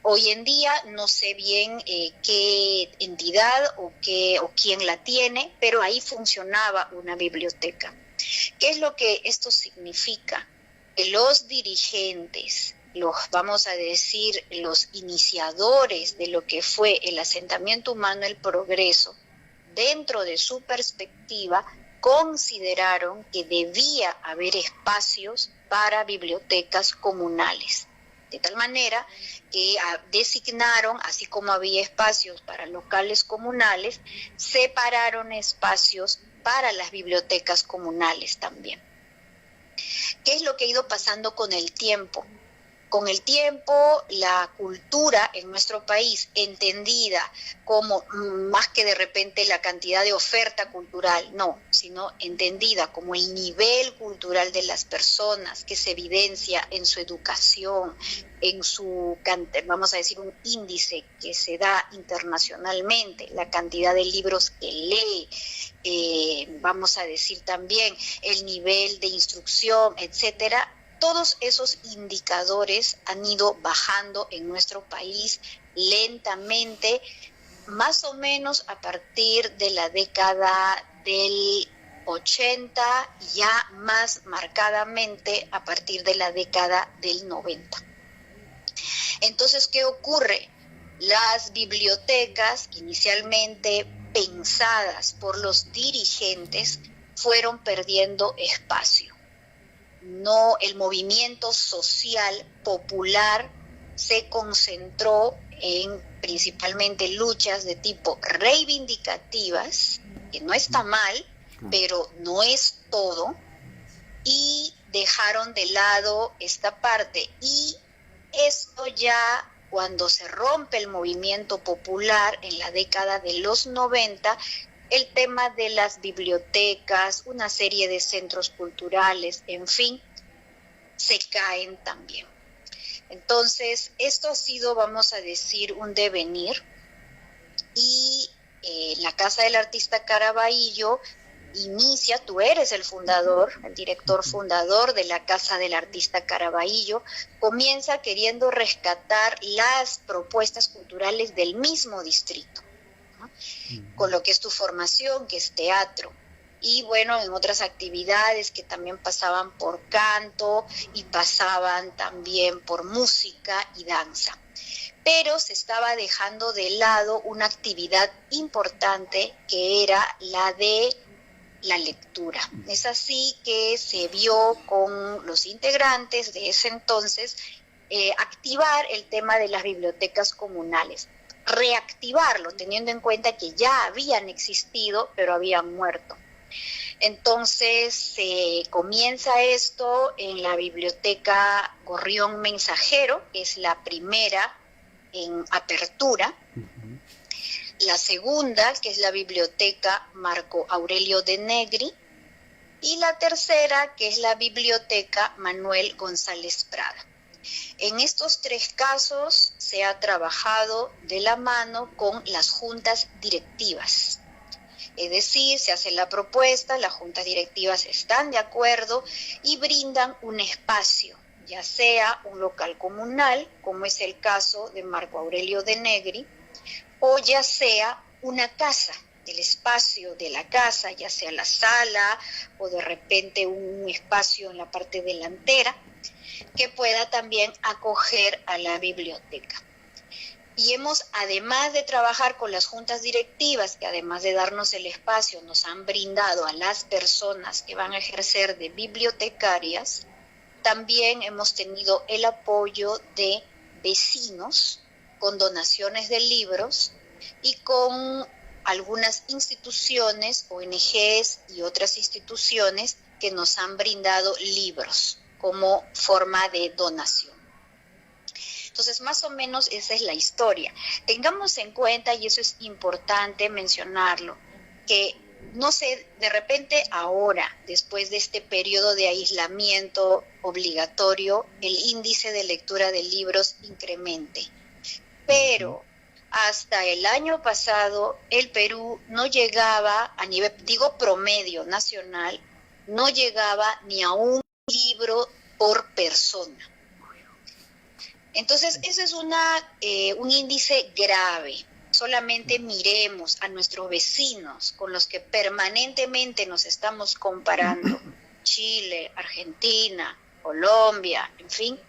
Hoy en día no sé bien qué entidad o quién la tiene, pero ahí funcionaba una biblioteca. ¿Qué es lo que esto significa? Que los dirigentes, vamos a decir, los iniciadores de lo que fue el asentamiento humano, el Progreso, dentro de su perspectiva, consideraron que debía haber espacios para bibliotecas comunales. De tal manera que designaron, así como había espacios para locales comunales, separaron espacios para las bibliotecas comunales también. ¿Qué es lo que ha ido pasando con el tiempo? Con el tiempo, la cultura en nuestro país, entendida como más que de repente la cantidad de oferta cultural, no, sino entendida como el nivel cultural de las personas que se evidencia en su educación, en su, vamos a decir, un índice que se da internacionalmente, la cantidad de libros que lee, vamos a decir también el nivel de instrucción, etcétera. Todos esos indicadores han ido bajando en nuestro país lentamente, más o menos a partir de la década del 80, ya más marcadamente a partir de la década del 90. Entonces, ¿qué ocurre? Las bibliotecas, inicialmente pensadas por los dirigentes, fueron perdiendo espacio. No, el movimiento social popular se concentró en principalmente luchas de tipo reivindicativas, que no está mal, pero no es todo, y dejaron de lado esta parte. Y esto ya cuando se rompe el movimiento popular en la década de los 90, el tema de las bibliotecas, una serie de centros culturales, en fin, se caen también. Entonces, esto ha sido, vamos a decir, un devenir, y la Casa del Artista Caraballo inicia, tú eres el fundador, el director fundador de la Casa del Artista Caraballo, comienza queriendo rescatar las propuestas culturales del mismo distrito, ¿no? Con lo que es tu formación, que es teatro, y bueno, en otras actividades que también pasaban por canto y pasaban también por música y danza. Pero se estaba dejando de lado una actividad importante que era la de la lectura. Es así que se vio con los integrantes de ese entonces activar el tema de las bibliotecas comunales. reactivarlo, teniendo en cuenta que ya habían existido, pero habían muerto. Entonces comienza esto en la biblioteca Gorrión Mensajero, que es la primera en apertura. La segunda, que es la biblioteca Marco Aurelio de Negri. Y la tercera, que es la biblioteca Manuel González Prada. En estos 3 casos se ha trabajado de la mano con las juntas directivas. Es decir, se hace la propuesta, las juntas directivas están de acuerdo y brindan un espacio, ya sea un local comunal, como es el caso de Marco Aurelio de Negri, o ya sea una casa, el espacio de la casa, ya sea la sala o de repente un espacio en la parte delantera, que pueda también acoger a la biblioteca. Y hemos, además de trabajar con las juntas directivas, que además de darnos el espacio, nos han brindado a las personas que van a ejercer de bibliotecarias, también hemos tenido el apoyo de vecinos con donaciones de libros y con algunas instituciones, ONGs y otras instituciones que nos han brindado libros como forma de donación. Entonces, más o menos esa es la historia. Tengamos en cuenta, y eso es importante mencionarlo, que no sé, de repente ahora, después de este periodo de aislamiento obligatorio, el índice de lectura de libros incremente. Pero hasta el año pasado, el Perú no llegaba, a nivel, digo promedio nacional, no llegaba ni a un libro por persona. Entonces, ese es un índice grave. Solamente miremos a nuestros vecinos con los que permanentemente nos estamos comparando, Chile, Argentina, Colombia, en fin,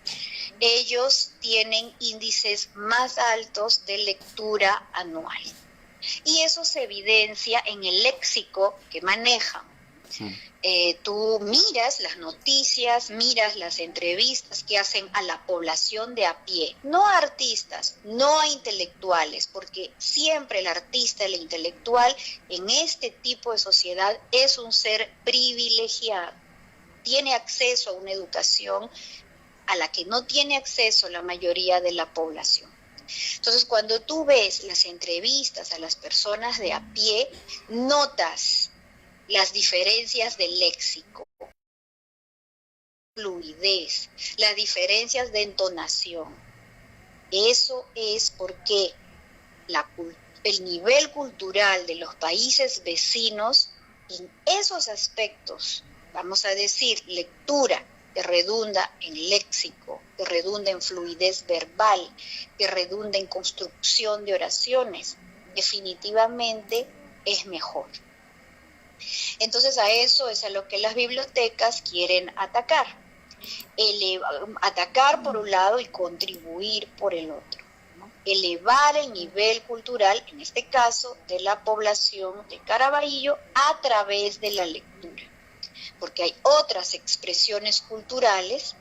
ellos tienen índices más altos de lectura anual. Y eso se evidencia en el léxico que manejan. Tú miras las noticias, miras las entrevistas que hacen a la población de a pie, no a artistas, no a intelectuales, porque siempre el artista, el intelectual, en este tipo de sociedad es un ser privilegiado. Tiene acceso a una educación a la que no tiene acceso la mayoría de la población. Entonces, cuando tú ves las entrevistas a las personas de a pie, notas las diferencias de léxico, fluidez, las diferencias de entonación. Eso es porque el nivel cultural de los países vecinos, en esos aspectos, vamos a decir, lectura, que redunda en léxico, que redunda en fluidez verbal, que redunda en construcción de oraciones, definitivamente es mejor. Entonces a eso es a lo que las bibliotecas quieren atacar. Atacar por un lado y contribuir por el otro, ¿no? Elevar el nivel cultural, en este caso, de la población de Caraballo a través de la lectura. Porque hay otras expresiones culturales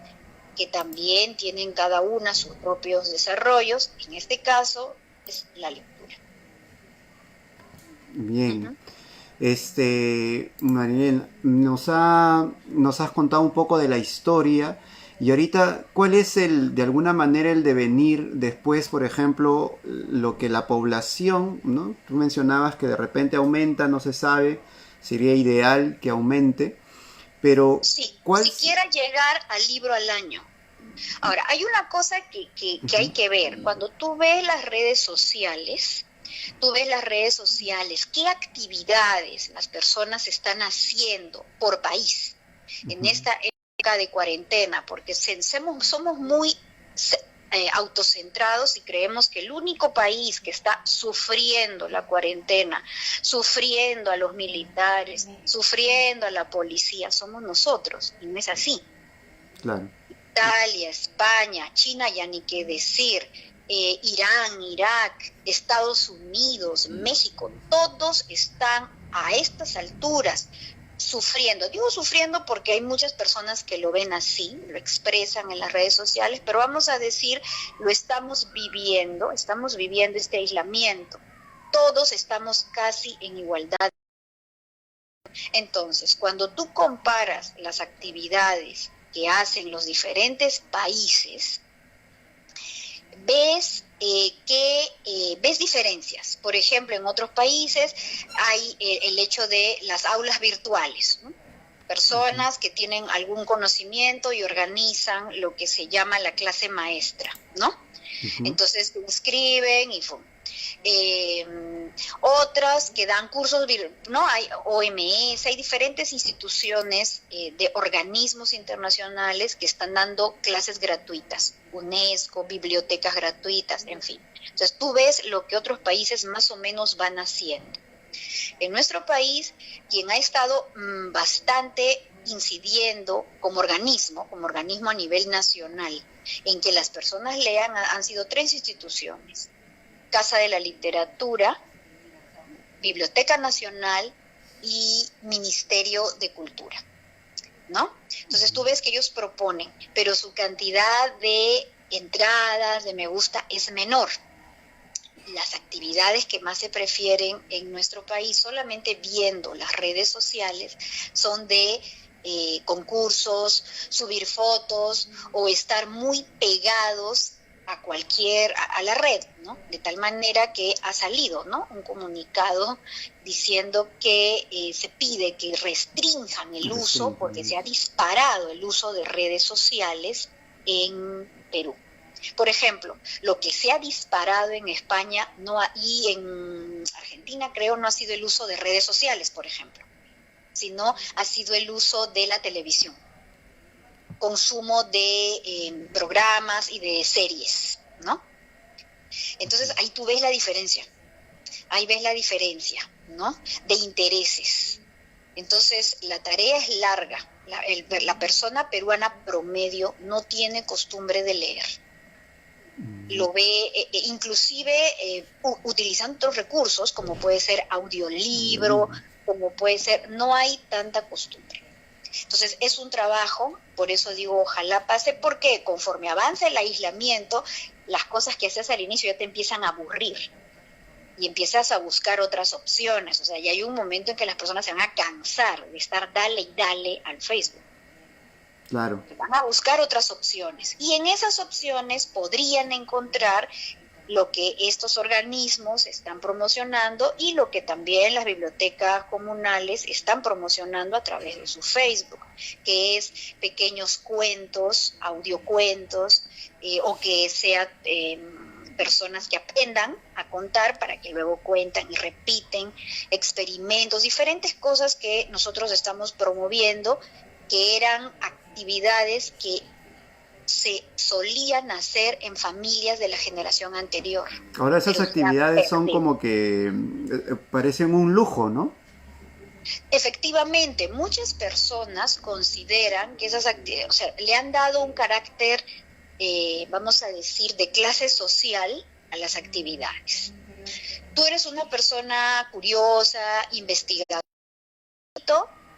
que también tienen cada una sus propios desarrollos. En este caso es la lectura. Bien. Marinel, nos has contado un poco de la historia y ahorita, ¿cuál es de alguna manera el devenir después, por ejemplo, lo que la población, ¿no? Tú mencionabas que de repente aumenta, no se sabe, sería ideal que aumente, pero sí, siquiera llegar al libro al año. Ahora, hay una cosa que hay que ver, cuando tú ves las redes sociales, qué actividades las personas están haciendo por país en esta época de cuarentena, porque somos muy autocentrados y creemos que el único país que está sufriendo la cuarentena, sufriendo a los militares, sufriendo a la policía, somos nosotros, y no es así. Claro. Italia, España, China, ya ni qué decir, Irán, Irak, Estados Unidos, México, todos están a estas alturas sufriendo. Digo sufriendo porque hay muchas personas que lo ven así, lo expresan en las redes sociales, pero vamos a decir, lo estamos viviendo este aislamiento. Todos estamos casi en igualdad. Entonces, cuando tú comparas las actividades que hacen los diferentes países, ves ves diferencias. Por ejemplo, en otros países hay el hecho de las aulas virtuales, ¿no? Personas que tienen algún conocimiento y organizan lo que se llama la clase maestra, ¿no? Entonces te inscriben y otras que dan cursos, ¿no? Hay OMS, hay diferentes instituciones de organismos internacionales que están dando clases gratuitas, UNESCO, bibliotecas gratuitas, en fin. Entonces tú ves lo que otros países más o menos van haciendo. En nuestro país, quien ha estado bastante incidiendo como organismo a nivel nacional, en que las personas lean, han sido 3 instituciones: Casa de la Literatura, Biblioteca Nacional y Ministerio de Cultura, ¿no? Entonces tú ves que ellos proponen, pero su cantidad de entradas, de me gusta, es menor. Las actividades que más se prefieren en nuestro país, solamente viendo las redes sociales, son de concursos, subir fotos o estar muy pegados a la red, ¿no? De tal manera que ha salido, ¿no?, un comunicado diciendo que se pide que restrinjan el uso, porque se ha disparado el uso de redes sociales en Perú. Por ejemplo, lo que se ha disparado en España y en Argentina, creo, no ha sido el uso de redes sociales, por ejemplo, sino ha sido el uso de la televisión, consumo de programas y de series, ¿no? Entonces ahí tú ves la diferencia, ¿no?, de intereses. Entonces la tarea es larga. La persona peruana promedio no tiene costumbre de leer. Lo ve, inclusive utilizando otros recursos, como puede ser audiolibro, como puede ser, no hay tanta costumbre. Entonces es un trabajo, por eso digo ojalá pase, porque conforme avanza el aislamiento, las cosas que hacías al inicio ya te empiezan a aburrir y empiezas a buscar otras opciones. O sea, ya hay un momento en que las personas se van a cansar de estar dale y dale al Facebook. Claro. Van a buscar otras opciones y en esas opciones podrían encontrar lo que estos organismos están promocionando y lo que también las bibliotecas comunales están promocionando a través de su Facebook, que es pequeños cuentos, audiocuentos, o que sean personas que aprendan a contar para que luego cuentan y repiten, experimentos, diferentes cosas que nosotros estamos promoviendo, que eran actividades que se solían hacer en familias de la generación anterior. Ahora esas actividades son como que parecen un lujo, ¿no? Efectivamente, muchas personas consideran que esas actividades, o sea, le han dado un carácter, vamos a decir, de clase social a las actividades. Tú eres una persona curiosa, investigadora,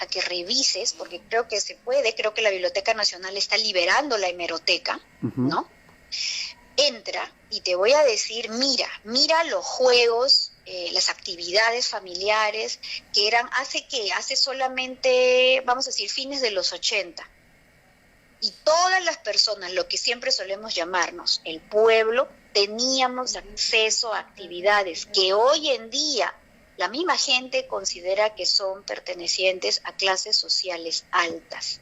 a que revises, porque creo que se puede, creo que la Biblioteca Nacional está liberando la hemeroteca, ¿no? Entra y te voy a decir, mira los juegos, las actividades familiares que eran hace solamente, vamos a decir, fines de los 80. Y todas las personas, lo que siempre solemos llamarnos el pueblo, teníamos acceso a actividades que hoy en día la misma gente considera que son pertenecientes a clases sociales altas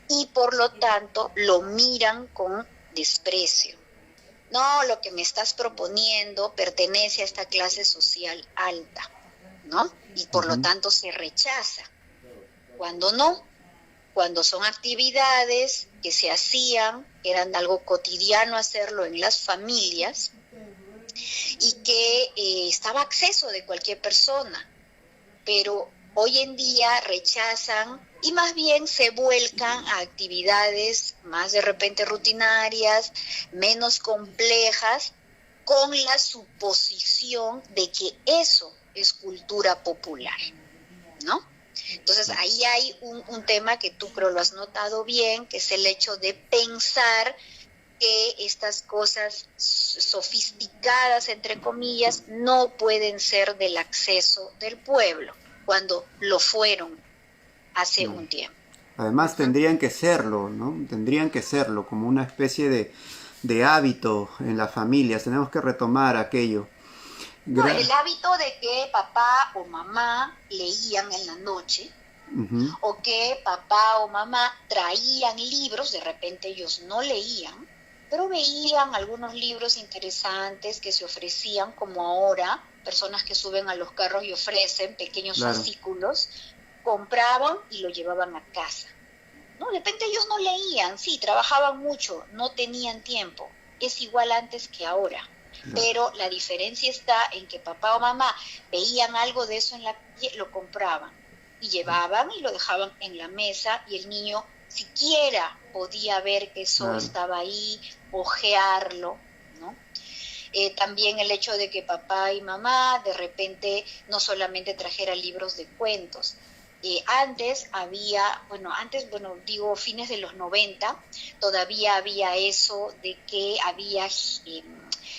y por lo tanto lo miran con desprecio. No, lo que me estás proponiendo pertenece a esta clase social alta, ¿no? Y por lo tanto se rechaza. Cuando no, cuando son actividades que se hacían, eran algo cotidiano hacerlo en las familias, y que estaba a acceso de cualquier persona, pero hoy en día rechazan y más bien se vuelcan a actividades más de repente rutinarias, menos complejas, con la suposición de que eso es cultura popular, ¿no? Entonces ahí hay un tema que tú creo lo has notado bien, que es el hecho de pensar que estas cosas sofisticadas, entre comillas, no pueden ser del acceso del pueblo, cuando lo fueron hace un tiempo. Además tendrían que serlo, ¿no? Tendrían que serlo como una especie de hábito en las familias. Tenemos que retomar aquello. No, el hábito de que papá o mamá leían en la noche, o que papá o mamá traían libros, de repente ellos no leían, pero veían algunos libros interesantes que se ofrecían, como ahora, personas que suben a los carros y ofrecen pequeños fascículos, compraban y lo llevaban a casa. ¿No? De repente ellos no leían, sí, trabajaban mucho, no tenían tiempo. Es igual antes que ahora. Pero la diferencia está en que papá o mamá veían algo de eso en la calle, lo compraban y llevaban y lo dejaban en la mesa, y el niño siquiera podía ver que eso estaba ahí, ojearlo, ¿no? También el hecho de que papá y mamá de repente no solamente trajeran libros de cuentos. Antes digo fines de los 90, todavía había eso de que había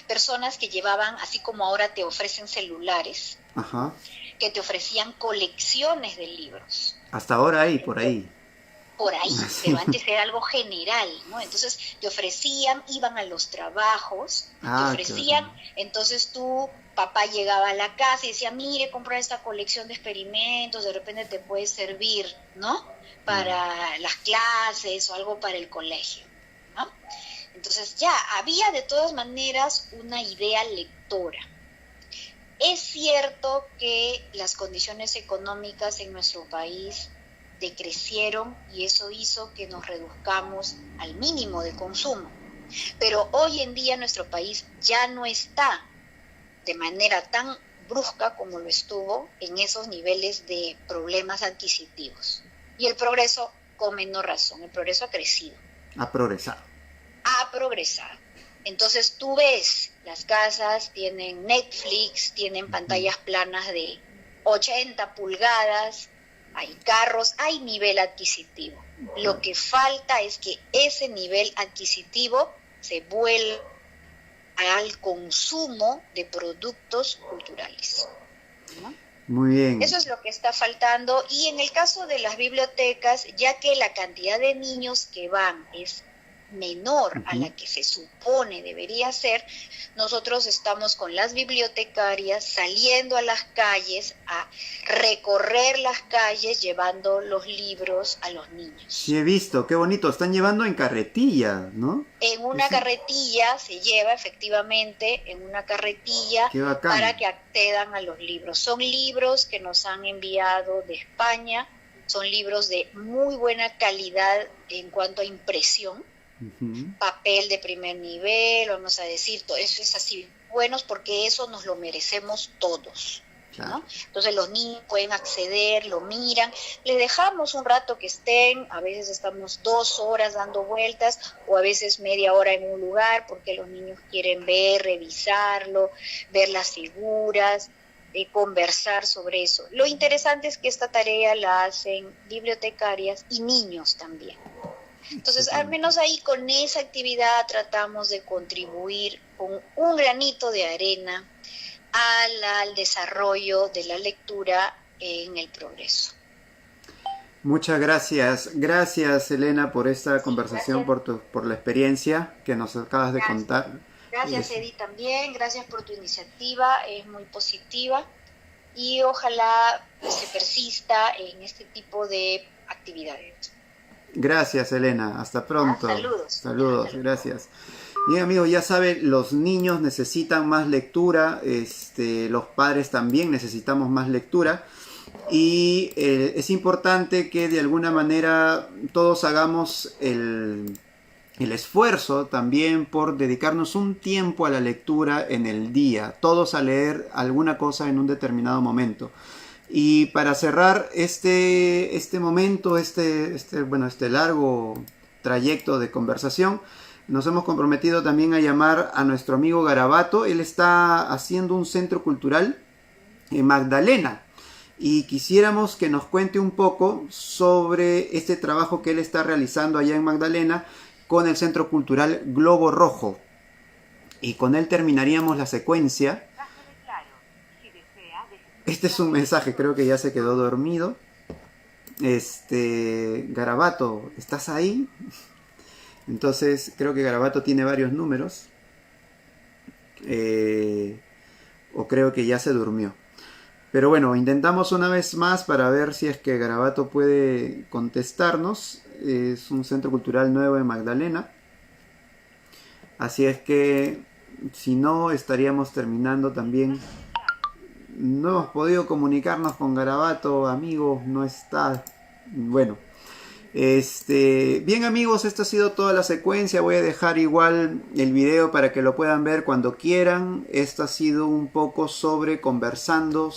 personas que llevaban, así como ahora te ofrecen celulares, que te ofrecían colecciones de libros. Hasta ahora hay, por ahí. Por ahí, pero antes era algo general, ¿no? Entonces te ofrecían, iban a los trabajos, te ofrecían, entonces papá llegaba a la casa y decía, mire, compra esta colección de experimentos, de repente te puede servir, ¿no? Para las clases o algo para el colegio, ¿no? Entonces ya había de todas maneras una idea lectora. Es cierto que las condiciones económicas en nuestro país decrecieron y eso hizo que nos reduzcamos al mínimo de consumo. Pero hoy en día nuestro país ya no está de manera tan brusca como lo estuvo en esos niveles de problemas adquisitivos. Y el progreso con menor razón, el progreso ha crecido. Ha progresado. Ha progresado. Entonces tú ves, las casas tienen Netflix, tienen pantallas planas de 80 pulgadas, hay carros, hay nivel adquisitivo. Lo que falta es que ese nivel adquisitivo se vuelva al consumo de productos culturales, ¿no? Muy bien. Eso es lo que está faltando. Y en el caso de las bibliotecas, ya que la cantidad de niños que van es menor a la que se supone debería ser, nosotros estamos con las bibliotecarias saliendo a las calles a recorrer las calles llevando los libros a los niños. Sí, he visto, qué bonito, están llevando en carretilla, ¿no? En una carretilla se lleva, efectivamente, en una carretilla para que accedan a los libros. Son libros que nos han enviado de España, son libros de muy buena calidad en cuanto a impresión. Papel de primer nivel, vamos a decir, todo eso es así, buenos, porque eso nos lo merecemos todos, ¿no? Entonces los niños pueden acceder, lo miran, les dejamos un rato que estén, a veces estamos 2 horas dando vueltas o a veces media hora en un lugar porque los niños quieren ver, revisarlo, ver las figuras, conversar sobre eso. Lo interesante es que esta tarea la hacen bibliotecarias y niños también. Entonces, al menos ahí con esa actividad tratamos de contribuir con un granito de arena al desarrollo de la lectura en el progreso. Muchas gracias. Gracias, Elena, por esta conversación, por la experiencia que nos acabas de contar. Gracias, Edith, también. Gracias por tu iniciativa, es muy positiva y ojalá se persista en este tipo de actividades. Gracias, Elena. Hasta pronto. Saludos, gracias. Bien, amigos, ya saben, los niños necesitan más lectura, los padres también necesitamos más lectura y es importante que de alguna manera todos hagamos el esfuerzo también por dedicarnos un tiempo a la lectura en el día, todos a leer alguna cosa en un determinado momento. Y para cerrar este momento, este largo trayecto de conversación, nos hemos comprometido también a llamar a nuestro amigo Garabato. Él está haciendo un centro cultural en Magdalena. y quisiéramos que nos cuente un poco sobre este trabajo que él está realizando allá en Magdalena con el Centro Cultural Globo Rojo. Y con él terminaríamos la secuencia. Este es un mensaje, creo que ya se quedó dormido. Garabato, ¿estás ahí? Entonces creo que Garabato tiene varios números. O creo que ya se durmió. Pero bueno, intentamos una vez más para ver si es que Garabato puede contestarnos. Es un centro cultural nuevo en Magdalena. Así es que si no, estaríamos terminando también. No hemos podido comunicarnos con Garabato, amigos, no está. Bueno. Bien, amigos, esta ha sido toda la secuencia. Voy a dejar igual el video para que lo puedan ver cuando quieran. Esto ha sido un poco sobre conversando,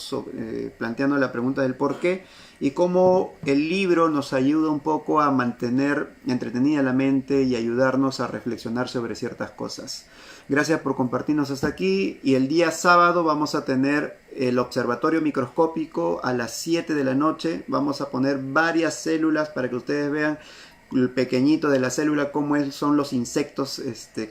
planteando la pregunta del por qué y cómo el libro nos ayuda un poco a mantener entretenida la mente y ayudarnos a reflexionar sobre ciertas cosas. Gracias por compartirnos hasta aquí, y el día sábado vamos a tener el observatorio microscópico a las 7 de la noche. Vamos a poner varias células para que ustedes vean el pequeñito de la célula, cómo son los insectos,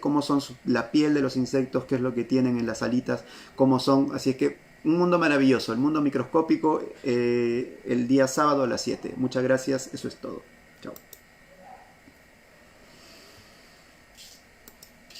cómo son la piel de los insectos, qué es lo que tienen en las alitas, cómo son. Así es que un mundo maravilloso, el mundo microscópico, el día sábado a las 7. Muchas gracias, eso es todo.